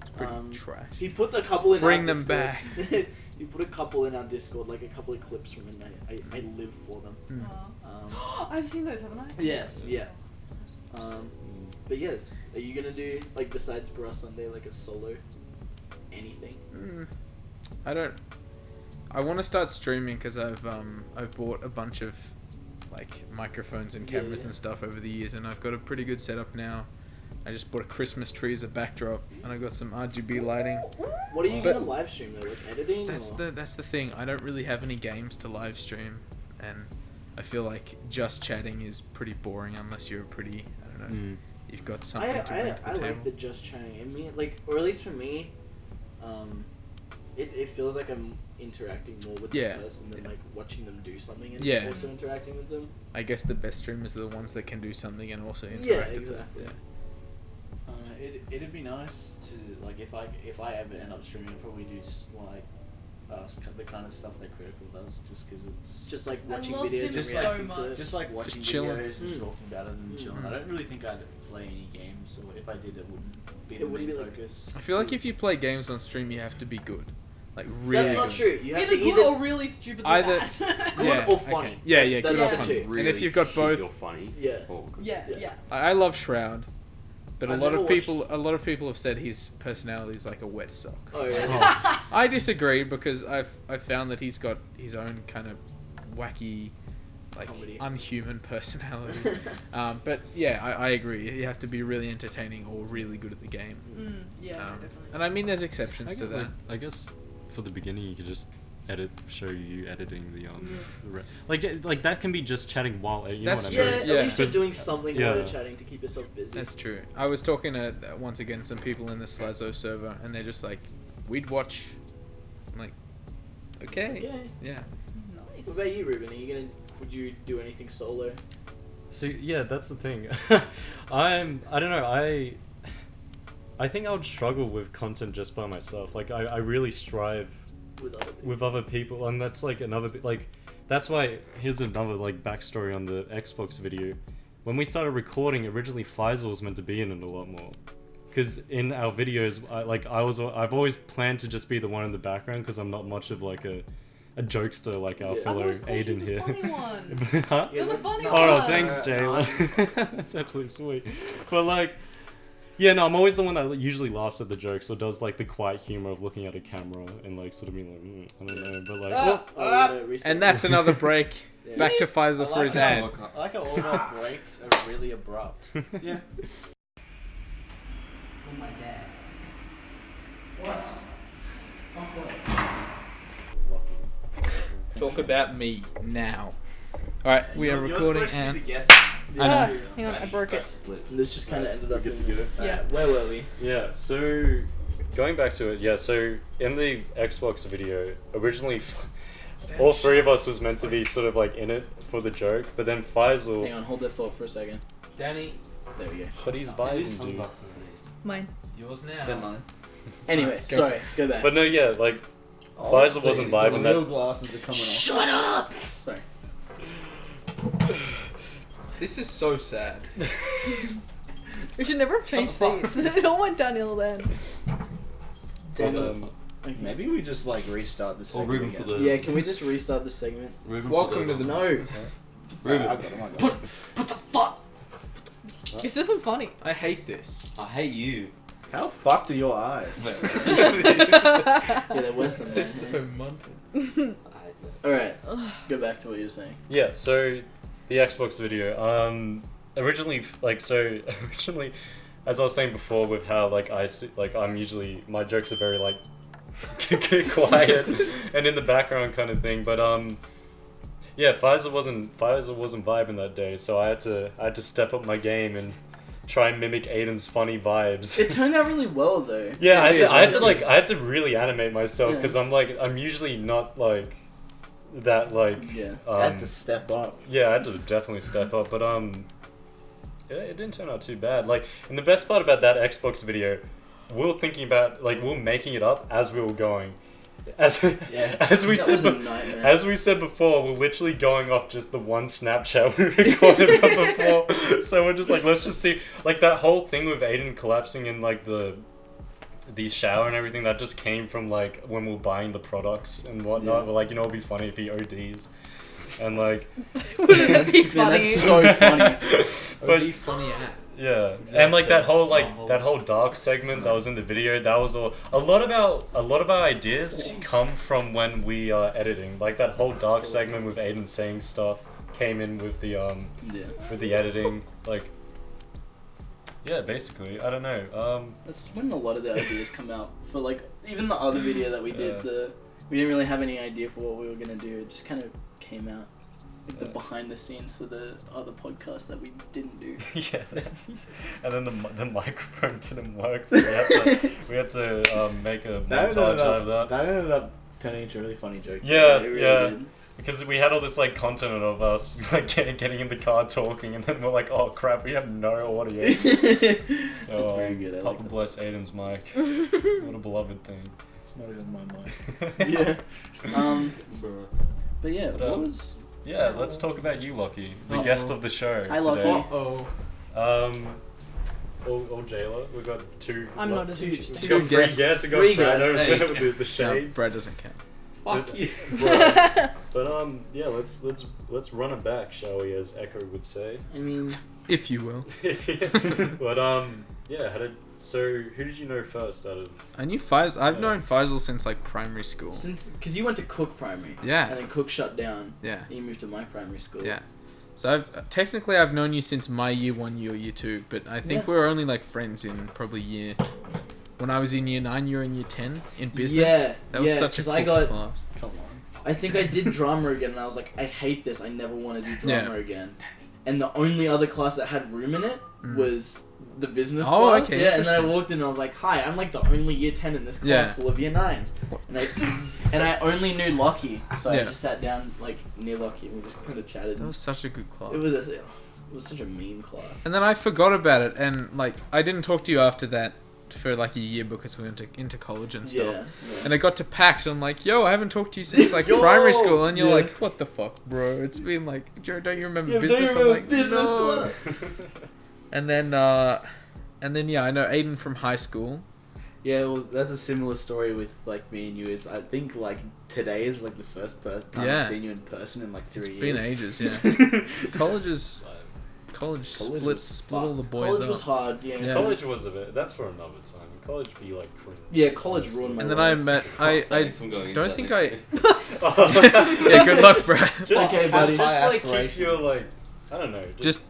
It's pretty Um, trash. He put a couple in. Bring our them Discord. back. He put a couple in our Discord, like a couple of clips from it. And I live for them. Aw. I've seen those, haven't I? Yes. Yeah. But yes, are you gonna do like besides BruhSunday like a solo anything? I don't. I want to start streaming because I've bought a bunch of like microphones and cameras Yeah. and stuff over the years, and I've got a pretty good setup now. I just bought a Christmas tree as a backdrop, and I got some RGB lighting. What are you But- gonna live stream though? Like editing? That's or? the thing. I don't really have any games to live stream, and I feel like just chatting is pretty boring unless you're pretty, I don't know, you've got something to bring to the I table. like the just chatting. I mean, like, or at least for me, it feels like I'm interacting more with Yeah. the person than like watching them do something and Yeah. also interacting with them. I guess the best streamers are the ones that can do something and also interact. Yeah, with them. exactly. It'd be nice to like if I ever end up streaming, I'd probably do like the kind of stuff that Critical does, just because it's Just like I watching love videos him and so reacting to much. it. just like watching chilling. videos and Mm. talking about it and chilling. Mhm. I don't really think I'd play any games, or if I did, it wouldn't be It the wouldn't main be like- focus. I feel like if you play games on stream, you have to be good, like really That's not good. true. You have Either to good or really stupidly Either- bad. good Yeah, or okay. funny. Yeah, That's- yeah, that's good or the funny. two. And if you've got shit, both- you're funny. Yeah. Or good. yeah, Yeah. yeah. I love Shroud, but a I've lot never of people have said his personality is like a wet sock. Oh yeah. I disagree because I've found that he's got his own kind of wacky, like Comedy. unhuman personality. But yeah, I agree. You have to be really entertaining or really good at the game. Yeah, definitely. And I mean, there's exceptions I to guess, that. I guess for the beginning, you could just show you editing the Yeah. like that can be just chatting while you That's know what Yeah, I true. mean. at least you're Because- doing something while yeah. you're chatting to keep yourself busy. That's true. I was talking to once again some people in the Slazo server, and they're just like, "We'd watch." I'm like, okay, Okay. yeah. Nice. What about you, Ruben? Would you do anything solo? So yeah, that's the thing. I don't know. I think I would struggle with content just by myself. Like I really strive With other people? with other people, and that's like another like that's why here's another like backstory on the Xbox video. When we started recording, originally Faisal was meant to be in it a lot more, because in our videos, I've always planned to just be the one in the background because I'm not much of like a jokester like our Yeah. I've fellow always called you Aiden the here. funny one. Huh? You're the funny No. one. Oh, no, thanks, Jay. No, That's actually sweet. But like, yeah, no, I'm always the one that usually laughs at the jokes or does like the quiet humor of looking at a camera and like sort of being like, I don't know, but like, Ah. Oh, we gotta restart. And that's another break. Yeah. Back to Faisal for his ad. I like how all our breaks are really abrupt. Yeah. Oh my dad. Talk about me now. All right, we are You're recording supposed to and be the guest. Ah, Yeah. hang on, I broke it. This just kind of ended up. Good to in- go. Yeah. Where were we? yeah. So going back to it, yeah. So in the Xbox video, originally, all three of us was meant to be sort of like in it for the joke, but then Faisal, Hang on, hold that thought for a second. Danny, There we go. but he's vibing, dude. Mine. yours they're now. mine. Anyway, Go sorry. Go back. But no, yeah, like Faisal wasn't vibing The real that. glasses are coming off. Shut up! Sorry. This is so sad. We should never have changed seats. It all went downhill then. Damn. But, Maybe we just like restart this. Or Ruben for the. Yeah, can we just restart the segment? Ruben Welcome put to the those on. No. Ruben. I got him. I got him. What the fuck? This isn't funny. I hate this. I hate you. How fucked are your eyes? Yeah, they're worse than They're so that. munted. Alright, go back to what you were saying. yeah, so the Xbox video, originally, as I was saying before, with how like I'm usually my jokes are very like quiet and in the background kind of thing, but yeah, Faisal wasn't vibing that day, so I had to step up my game and try and mimic Aiden's funny vibes. It turned out really well though. Yeah, I Dude, had to really animate myself Yeah. because I'm usually not like that like Yeah. I had to step up. yeah, I had to definitely step up, but it didn't turn out too bad. Like, and the best part about that Xbox video, we were thinking about we were making it up as we were going. As we That was a nightmare. as we said before, we're literally going off just the one Snapchat we recorded from before. So we're just like, let's just see, like that whole thing with Aiden collapsing in like the shower and everything. That just came from like when we were buying the products and whatnot. Yeah. We're like, you know, it'd be funny if he ODs, and like, Wouldn't it be Man, funny? that's so funny. but Be funny at. yeah, and like that whole dark segment that was in the video, that was all. A lot of our ideas come from when we are editing. Like that whole dark segment with Aiden saying stuff came in with the Yeah. with the editing. Like, yeah, basically, I don't know. That's when a lot of the ideas come out. For like even the other video that we did, Yeah. we didn't really have any idea for what we were gonna do. It just kind of came out. Like the Yeah. behind the scenes for the other podcast that we didn't do. Yeah, and then the microphone didn't work, so we had to make a montage out of that. That ended up turning into a really funny joke. Yeah, it really yeah. did. Because we had all this like content of us like getting in the car talking, and then we're like, oh crap, we have no audio. So That's very good. I Papa like that. bless Aiden's mic. What a beloved thing. It's not even my mic. Yeah. But yeah, But, what was? Yeah, let's talk about you, Lockie, the Uh-oh. guest of the show Hi, today. Lockie. Or Jayla, we got two. I'm not as two- interested. We got three guests. guests. We got Three Brad guests. over Hey. there with the No, shades. Brad doesn't count. Fuck you. But yeah, let's run it back, shall we? As Echo would say. I mean, If you will. But yeah. So who did you know first out of? I knew Faisal. I've known Faisal since like primary school. because you went to Cook Primary. Yeah. And then Cook shut down. Yeah. And you moved to my primary school. Yeah. So I've known you since my year 1, year 2, but I think Yeah. we were only like friends in probably when I was in year 9, you were in year 10 in business. Yeah, That was yeah, such a 'cause cool I got- class. Come on. I think I did drama again, and I was like, I hate this. I never want to do drama Yeah. again. And the only other class that had room in it Mm. was the business Oh, class. okay, Yeah, and then I interesting. walked in and I was like, hi, I'm like the only year 10 in this class Yeah. full of year 9s. And I only knew Lockie, so I Yeah. just sat down like near Lockie and we just kind of chatted. That was such a good class. It was such a mean class. And then I forgot about it, and like I didn't talk to you after that for like a year because we went into college and stuff. Yeah. And I got to PAX, and I'm like, yo, I haven't talked to you since like Yo! primary school, and you're Yeah. like, what the fuck, bro? It's been like, Joe, don't you remember Yeah, business? don't I'm you like, remember business no. class? And then yeah, I know Aiden from high school. Yeah, well, that's a similar story with like me and you. Is I think like today is like the first time Yeah. I've seen you in person in like 3 It's years. been ages, yeah. College College split was all the fucked. boys College up. was hard, yeah. Yeah. College was a bit. That's for another time. College be like cringe. Yeah, college ruined my And then life. I met I Thanks, I'm going into don't that think next I year. yeah, good luck, Brad. Just, Okay, buddy. Just High like keep your aspirations. like, I don't know. Just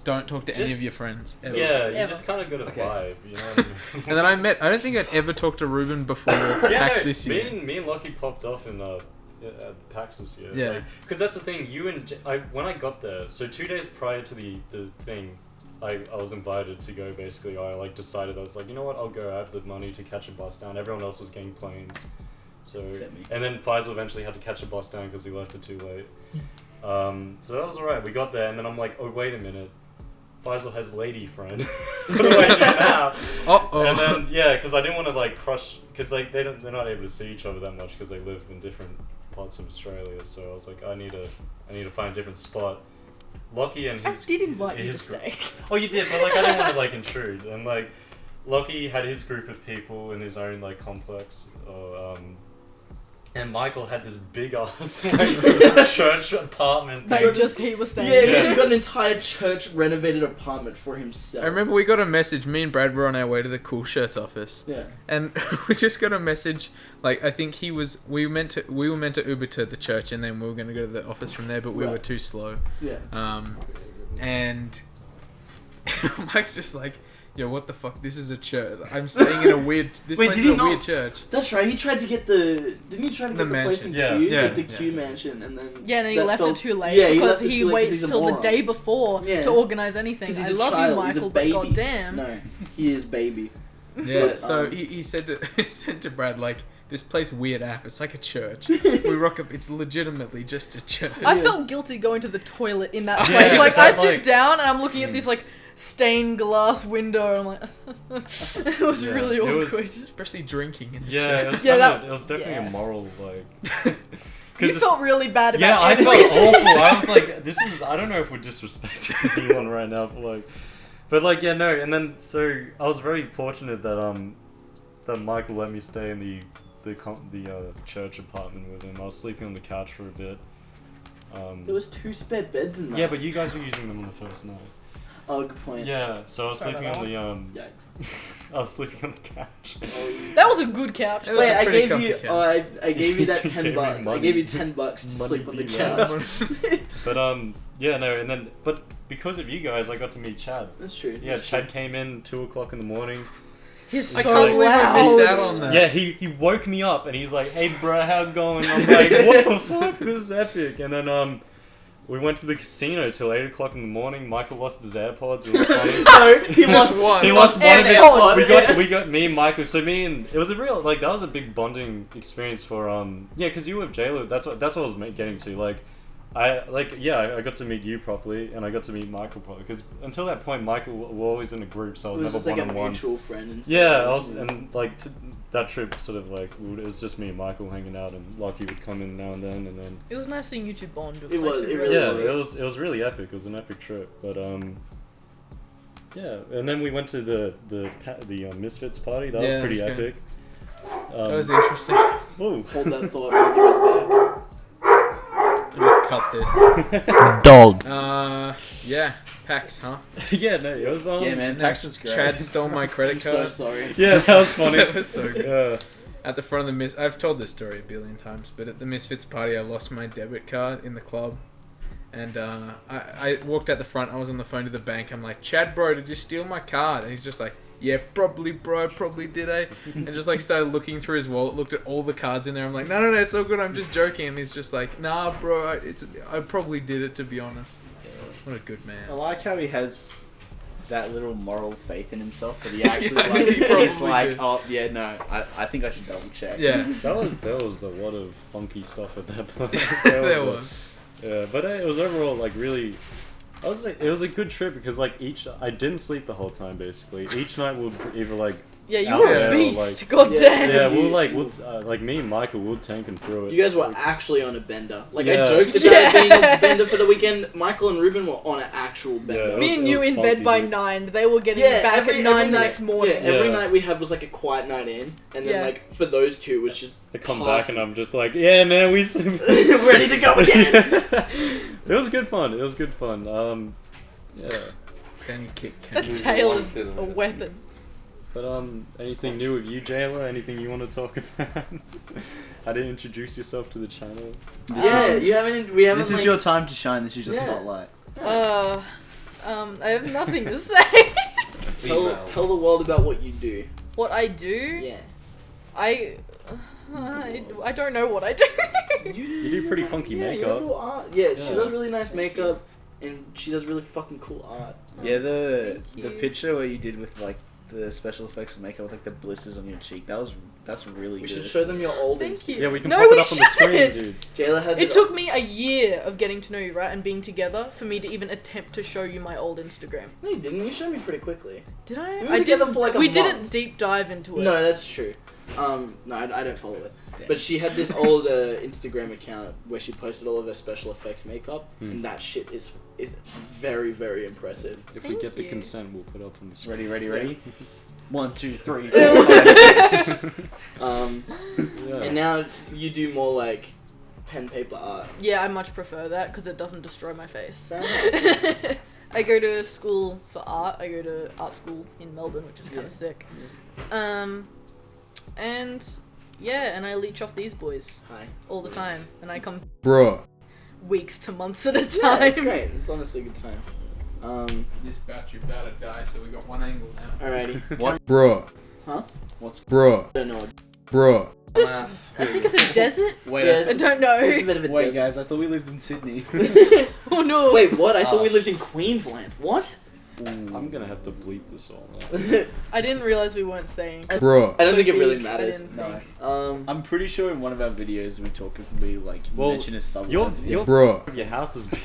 don't talk to any Just- of your friends. Ever. yeah, you Ever. just kind of got a Okay. vibe, you know what I mean? And then I don't think I'd ever talked to Ruben before yeah, PAX no, this year. me and Lockie popped off in at PAX this year. Yeah. Because that's the thing. You and when I got there, so 2 days prior to the thing, I was invited to go. Basically, I like decided I was like, you know what, I'll go. I have the money to catch a bus down. Everyone else was getting planes, so Except me. and then Faisal eventually had to catch a bus down because he left it too late. So that was alright. We got there, and then I'm like, oh wait a minute. Faisal has lady friend. What do I do now? Uh-oh. And then yeah, because I didn't want to like crush, because like they're not able to see each other that much because they live in different parts of Australia. So I was like, I need to find a different spot. Lockie and I his did invite you to his group- stay. Oh, you did, but like I didn't want to like intrude, and like Lockie had his group of people in his own like complex. And Michael had this big ass like church apartment. That thing. just he was staying. Yeah, in. he got an entire church renovated apartment for himself. I remember we got a message. Me and Brad were on our way to the Cool Shirts office, Yeah. and we just got a message. Like I think we were meant to Uber to the church, and then we were going to go to the office from there, but we were Right. too slow. Yeah. And Mike's just like, yo, what the fuck? This is a church. I'm staying in a weird. This Wait, place did is he a not- weird church. That's right. He tried to get the. Didn't he try to The get the place in mansion. Q? Yeah. Like the Yeah. Q mansion, and then. Yeah, and then he that left fell- it too late Yeah, because left it he too late 'cause waits he's a till the moron. day before Yeah. to organize anything. 'Cause he's I a love child, you, he's a Michael, but baby. goddamn. No, he is baby. Yeah. But, So um, he said to Brad like, this place weird app. It's like a church. We rock up. It's legitimately just a church. I Yeah. felt guilty going to the toilet in that Yeah, place. Like, but I that, sit like- down and I'm looking at this, like, stained glass window and I'm like... it was Yeah, really it was- awkward. Especially drinking in the Yeah, church. it was, Yeah, kinda, that- it was definitely yeah. a moral like. You it's- felt really bad about Yeah, I felt everything. awful. I was like, this is. I don't know if we're disrespecting anyone right now, but like, yeah, no. And then so I was very fortunate that Michael let me stay in the church apartment with him. I was sleeping on the couch for a bit. There was 2 spare beds in there. Yeah, but you guys were using them on the first night. Oh, good point. Yeah, so I was Sorry sleeping about on the Yikes. I was sleeping on the couch. That was a good couch. It was Wait, a I pretty gave comfy you. couch. Oh, I gave you that You 10 gave me bucks. I money. gave you $10 to Money sleep on the be couch. But yeah, no, and then but because of you guys, I got to meet Chad. That's true. Yeah, Chad came in 2:00 in the morning. He's I so can't believe I loud. missed out on that. Yeah, he woke me up and he's like, "Hey, bro, how it going?" I'm like, "What the fuck? This is epic." And then we went to the casino till 8:00 in the morning. Michael lost his AirPods. It was funny. No, he Just lost one. He lost one of AirPods. it. We got me and Michael. So me and it was a real that was a big bonding experience for yeah, because you were with Jayla. That's what I was getting to. Like, I got to meet you properly, and I got to meet Michael properly. Because until that point, Michael were always in a group, so I It was was never just like a one-on-one. mutual friend. And stuff. Yeah, I was, and like that trip sort of like it was just me and Michael hanging out, and Lockie would come in now and then. It was nice seeing you two bond. It was, actually it really Yeah, was. it was really epic. It was an epic trip, but yeah, and then we went to the Misfits party. That Yeah, was pretty that was epic. That was interesting. Whoa. Hold that thought while he was I just cut this. Dog. Yeah, PAX, huh? Yeah, no, it was Yeah, man, PAX was great. Chad stole my there. credit I'm so card. sorry. Yeah, that was funny. That was so good. Yeah. At the front of the I've told this story a billion times, but at the Misfits party, I lost my debit card in the club. And I walked out the front, I was on the phone to the bank, I'm like, "Chad, bro, did you steal my card?" And he's just like, "Yeah, probably, bro, probably did, eh?" And just like started looking through his wallet, looked at all the cards in there, I'm like, no, it's all good, I'm just joking. And he's just like, "Nah, bro, I probably did it, to be honest." What a good man. I like how he has that little moral faith in himself that he actually Yeah, like. he probably He's like, did. "Oh yeah, no, I think I should double check." Yeah. There was a lot of funky stuff at that point. There was. Yeah, but it was overall like really. It was a good trip because like I didn't sleep the whole time basically. Each night we'd either like Yeah, you out were there a or, beast. like- God Yeah. damn. yeah, we'll me and Michael would tank him through it. You guys were actually on a bender. Like, I Yeah. joked about Yeah. it being on a bender for the weekend. Michael and Ruben were on an actual bender. Yeah, Me was- and it you was in funky, bed by dude. 9. They were getting Yeah, back every at 9 the night- next morning. Yeah, every Yeah. night we had was like a quiet night in, and then Yeah. like for those two it was just I come party. back and I'm just like, yeah, man, we Ready to go again. It was good fun. It was good fun. Yeah. Then you kick That Cam. tail is a weapon. But anything new with you, Jayla? Anything you want to talk about? How to introduce yourself to the channel? Yeah, you haven't. We haven't. This is like, your time to shine. This is your Yeah. spotlight. I have nothing to say. tell the world about what you do. What I do? Yeah. I don't know what I do. You do pretty funky Yeah, you makeup. do art. Yeah, she Yeah. does really nice makeup, and she does really fucking cool art. Yeah, the Thank you. picture where you did with like the special effects and makeup with like the blisters on your cheek. That's really We good. should show them your old Thank Insta. you. Yeah, we can No, pop we it up on the screen, should. dude. Jayla had It took me a year of getting to know you, right, and being together for me to even attempt to show you my old Instagram. No, you didn't. You showed me pretty quickly. Did I? We were I together didn't. for, like, a we month. didn't deep dive into it. No, that's true. No, I don't follow it. Damn. But she had this old Instagram account where she posted all of her special effects makeup, and that shit is very, very impressive. If we Thank get the you. consent, we'll put up on the screen. Ready? 1, 2, 3, Yeah. 4, 5, 6. Yeah. And now you do more like pen paper art. Yeah, I much prefer that because it doesn't destroy my face. Fair I go to school for art. I go to art school in Melbourne, which is kind of sick. And yeah, and I leech off these boys Hi. all the time, and I come Bruh. weeks to months at a Yeah, time. it's great. It's honestly a good time. This battery about to die, so we got one angle now. Alrighty. What? Bruh. Huh? What's Bruh. I don't know. Bruh. Just, I think it's a desert. Wait? Yeah, I don't know. It's a bit of a Wait, desert. guys! I thought we lived in Sydney. Oh no. Wait, what? I thought we Oh. lived in Queensland. What? I'm gonna have to bleep this all out. I didn't realize we weren't saying. Bruh. I don't think it really big, I matters. didn't No. think. I'm pretty sure in one of our videos we like Well, mention a suburb. Your Bruh. your house has been.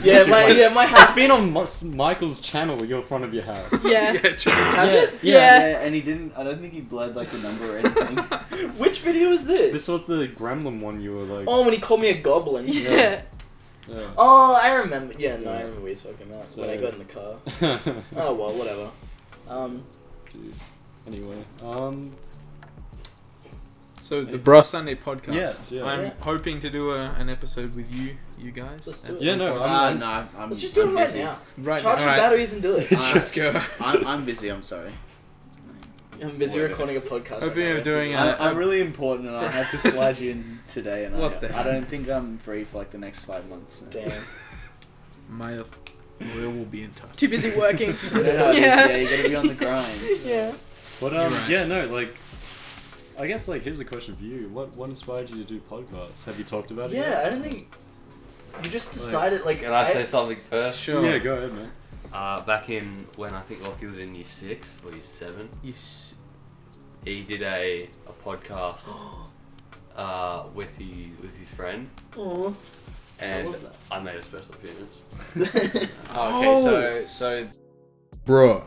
Yeah, my house. It's been on Michael's channel. Your front of your house. Yeah. true. Has it? Yeah. and he didn't. I don't think he bled like the number or anything. Which video is this? This was the Gremlin one. You were like. Oh, when he called me a goblin. Yeah. Yeah. Oh, I remember. Yeah, no, I Yeah. remember what you're talking about. So- When I got in the car. Oh well, whatever. Dude. Anyway, So the BruhSunday podcast. Yes, yeah. I'm Yeah. hoping to do an episode with you guys. Let's do at it. Yeah, some no, point. I'm- No, I'm. Let's just do it I'm right busy. now. Right. Charge your alright. batteries and do it. Let's go. I'm busy. I'm sorry. I'm busy recording a podcast. Hoping right now. of doing I'm really important, and I have to slide you in today, and What the I don't think I'm free for like the next 5 months. Damn. My lawyer will be in touch. Too busy working. You know how it is, Yeah. yeah, you gotta be on the grind. Yeah. But You're right. yeah, no, like, I guess like here's a question for you. What inspired you to do podcasts? Have you talked about it? Yeah, yet? I don't think you just decided like. Can I say something first? Sure. Yeah, go ahead, man. Back in when I think Lockie was in year 6 or year 7, Yes. he did a podcast with his friend, Aw. and love that. I made a special appearance. Okay, so Bro.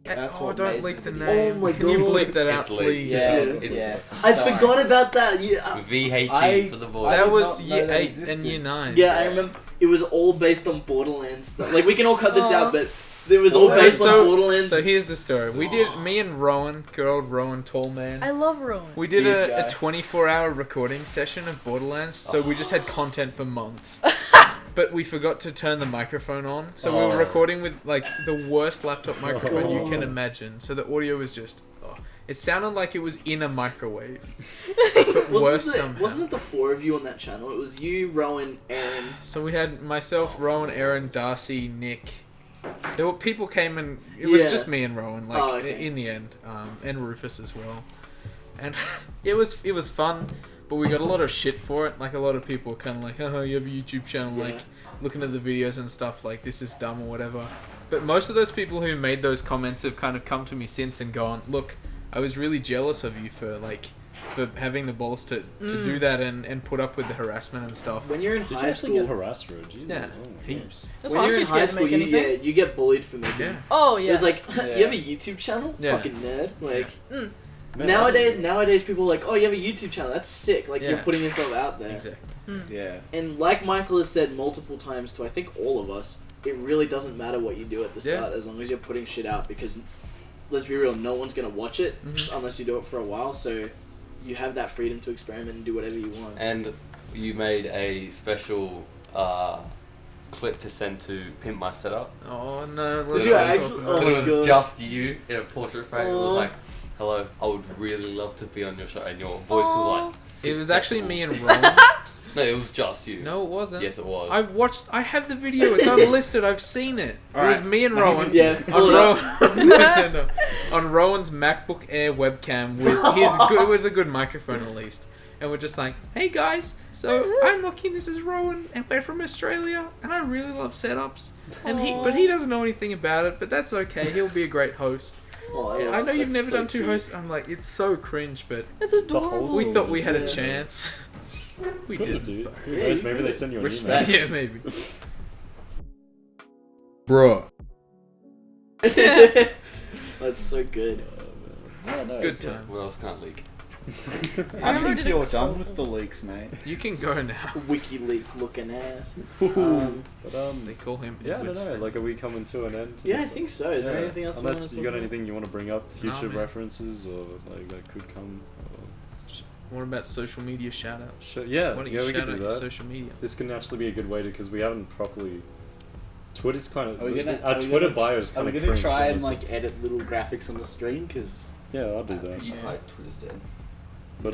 That's oh, what don't made leak the the video. name. Oh my Can you God. bleep that out, It's leaked. please? yeah, It's- yeah. I Sorry. forgot about that. Yeah. VHE I- for the boys. That did was not know year that 8 existed. and year 9. Yeah, I remember. It was all based on Borderlands stuff. Like we can all cut this out, but it was all Well, based so- on Borderlands. So here's the story. We did, me and Rowan, good old Rowan Tall Man. I love Rowan. We did Big a guy. 24-hour recording session of Borderlands, so we just had content for months. But we forgot to turn the microphone on, so we were recording with like the worst laptop microphone you can imagine. So the audio was just, it sounded like it was in a microwave. But worse somehow. Wasn't it the 4 of you on that channel? It was you, Rowan, Aaron. So we had myself, Rowan, Aaron, Darcy, Nick. There were people came and it was Yeah. just me and Rowan, like Oh, okay. in the end, and Rufus as well. And it was fun, but we got a lot of shit for it. Like a lot of people were kind of like, "Oh, you have a YouTube channel, Yeah. like looking at the videos and stuff, like this is dumb or whatever." But most of those people who made those comments have kind of come to me since and gone, "Look, I was really jealous of you for having the balls to do that and put up with the harassment and stuff." When you're in Did you high actually school, get harassed for it? Jeez. Yeah, Oh, heaps. That's when why I'm you're too in high scared to school, make you, anything. you get bullied for making. Yeah. Oh yeah. It was like, Yeah. you have a YouTube channel? Yeah. Fucking nerd. Like, Mm. Man, nowadays people are like, oh, you have a YouTube channel. That's sick. Like, you're Yeah. putting yourself out there. Exactly. Yeah. And like Michael has said multiple times to I think all of us, it really doesn't matter what you do at the Yeah. start as long as you're putting shit out because, let's be real, no one's gonna watch it Mhm. unless you do it for a while. So you have that freedom to experiment and do whatever you want. And you made a special clip to send to Pimp My Setup. Oh no! Did let's you not actually- talk oh about it my was God. just you in a portrait frame. It was Aw. like, hello, I would really love to be on your show. And your voice was like, It 6 was actually me decibels. and Rowan. No, it was just you. No, it wasn't. Yes, it was. I've watched. I have the video. It's unlisted. I've seen it. It was Alright. me and Rowan. Yeah, On, pull it up. no. On Rowan's MacBook Air webcam with his. It was a good microphone at least. And we're just like, hey guys, so I'm Lockie, and this is Rowan, and we're from Australia, and I really love setups. And but he doesn't know anything about it, but that's okay. He'll be a great host. Oh, yeah, I know you've that's never so done 2 cute. hosts. I'm like, it's so cringe, but It's The adorable. whole we thought we had a Yeah. chance. We Could've, did. dude. but- Who Yeah, knows, you maybe they could've. send you an Respect. email. Yeah, maybe. Bro. That's so good. Yeah, no, Good it's- time. What else can't leak? I remember think did a you're call- done with the leaks, mate. You can go now. WikiLeaks looking ass. But They call him. yeah, I don't Edwards. know. Like, are we coming to an end? Yeah, I think so. Is there Yeah. anything else Unless you you want got to anything you want to bring up, future man. references or like that could come. What about social media shout outs? Yeah, Why don't yeah, you we could shout out do your that. social media? This can actually be a good way to because we haven't properly. Twitter's kind of Are we gonna? our are we Twitter gonna- bio is Are kind we of gonna cringe, try and honestly. like edit little graphics on the screen? Cause Yeah, I'll do that. You Yeah. hide Twitter's dead. But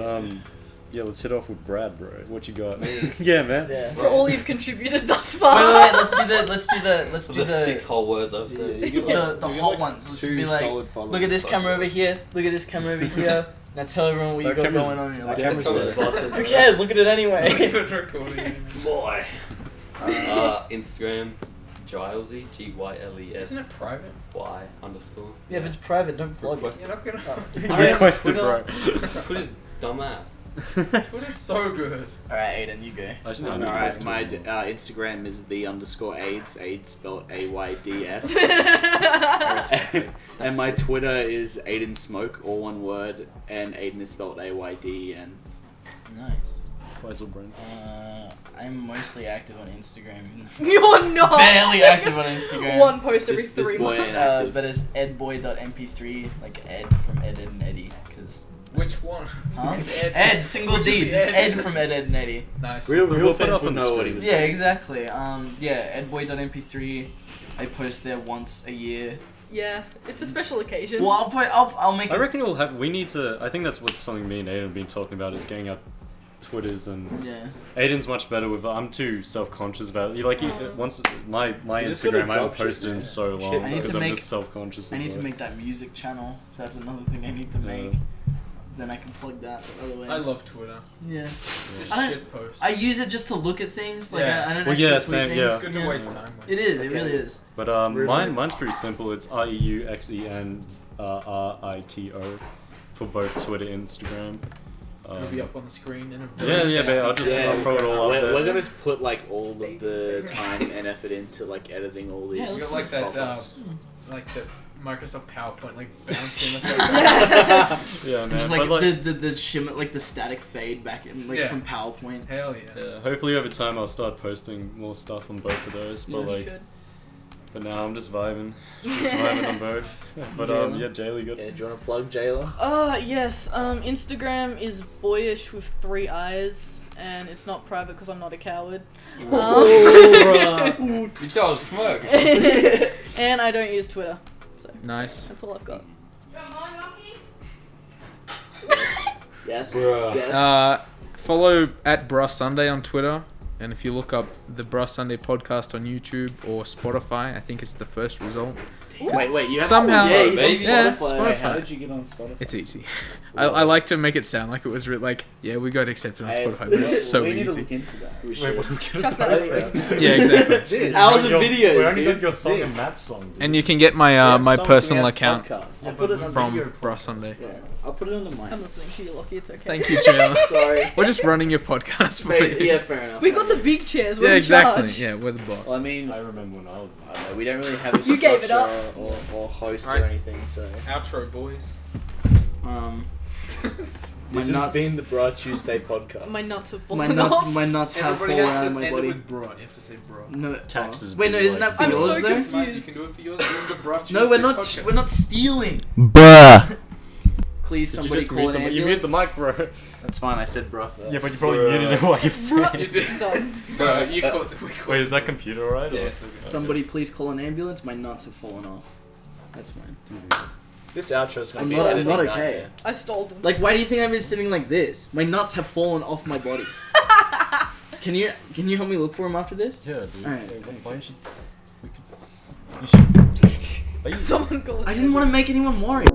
yeah, let's hit off with Brad, bro. What you got? Me? Yeah, man. Yeah. For all you've contributed thus Wait, far. let's do For the 6 whole words I've said. the hot ones. Let's two be like, solid followers. look at this camera over here. Look at this camera over here. Now tell everyone what you That got camera's- going on. You're like, that camera's who cares? Look at it anyway. Boy. Instagram, Gilesy, GYLES. Isn't it private? Y underscore. Yeah, if it's private, don't vlog Request it. You're not gonna. Requested, bro. Twitter's dumbass. Twitter's so good. Alright, Aiden, you go. I should know. Alright, my Instagram is the_AIDS, AIDS spelled AYDS. And my Twitter is Ayden Smoke, all one word, and Ayden is spelled AYDEN. Nice. Faisal Brand. I'm mostly active on Instagram. You're not. Barely active on Instagram. One post every This 3 boy months. ain't active. But it's edboy.mp3, like Ed from Ed and Eddie, because Which one? Huh? It's Ed. Ed, single Which would D, be just Ed. Ed from Ed, Ed and Eddie. Nice. Real We'll put fans up would on the know what he screen. was Yeah, saying. exactly. Edboy.mp3. I post there once a year. Yeah, it's a special occasion. Well, I'll make I it. reckon we'll have. We need to. I think that's what something me and Aiden have been talking about is getting our Twitters and. Yeah. Aiden's much better with. I'm too self-conscious about it. Like once my You just gotta Instagram, I haven't drop shit, posted in yeah. so Shit, long I need because to I'm make- just self-conscious. I need of to it. make that music channel. That's another thing I need to make. Then I can plug that. Otherwise, I love Twitter. Yeah. Just I don't- shit posts. I use it just to look at things. Like Yeah. I don't Well, actually yeah, tweet same, things. yeah. It's good to waste time with. It is. It Okay. really is. But Really? mine's pretty simple. It's REUXENRITO for both Twitter and Instagram. It'll be up on the screen in a Yeah, yeah, but I'll just I'll throw it all up there. We're gonna put like all of the time and effort into like editing all these. Yeah, You got like that, pop-ups. like the Microsoft PowerPoint, like bouncing. Yeah, man. Just but like the shimmer, like the static fade back in, like Yeah. from PowerPoint. Hell yeah. yeah, hopefully over time I'll start posting more stuff on both of those. But Yeah, You like, should. but now I'm just vibing, just vibing on both. But Jayla? yeah, Jaylee good. Yeah, do you want to plug Jayla? Yes. Instagram is boyish with 3 eyes, and it's not private because I'm not a coward. You don't smoke. And I don't use Twitter. So Nice. that's all I've got. Yes. Bruh. Yes. Follow at BruhSunday on Twitter, and if you look up the BruhSunday podcast on YouTube or Spotify, I think it's the first result. Wait, you have Somehow- Yeah, he's Maybe. on Yeah, Spotify. Spotify. Wait, how did you get on Spotify? It's easy. I like to make it sound like it was like, yeah, we got accepted on Spotify, but it's so we need to easy. look into that. We Wait, should. what are we gonna Chuck that post up. there? Yeah, exactly. This. Hours of videos, We only dude. got your song This. and Matt's song. Dude. And you can get my We have my songs, personal we have account podcasts. Yeah, I'll put it but on from video BruhSunday. Yeah, I'll put it on the mic. I'm listening to you, Lockie. It's okay. Thank you, Jayla. Sorry. We're just running your podcast for Maybe, you. yeah, fair enough. We got the big chairs. We're Yeah, in exactly. charge. Yeah, we're the boss. Well, I mean, I remember when I was. I don't know, we don't really have a You gave it up. structure or host Right. or anything, so. Outro, boys. My This has nuts, been the BruhTuesday podcast. My nuts have my fallen nuts, off. my nuts have fallen out of my body. bro. You have to say bro. No Taxes Wait, no, be isn't like- that for I'm yours so though? confused. You can do it for yours. This is the Bruh No, we're Tuesday not. podcast. We're not stealing. Bruh. Please, Did you somebody just call mute an the, you ambulance. mute the mic, bro. That's fine, I said bruh. Yeah, but you probably muted it while you're saying. You did. Done. Bro, you caught the week. Wait, is that computer alright? Yeah, or- it's all good. Somebody please call an ambulance. My nuts have fallen off. That's fine. This outro's gonna I'm be not- I'm editing not okay. nightmare. I stole them. Like, why do you think I've been sitting like this? My nuts have fallen off my body. Can you help me look for them after this? Yeah, dude. Alright. Why you should... You should... Are you... Someone call. I didn't want to make anyone worry.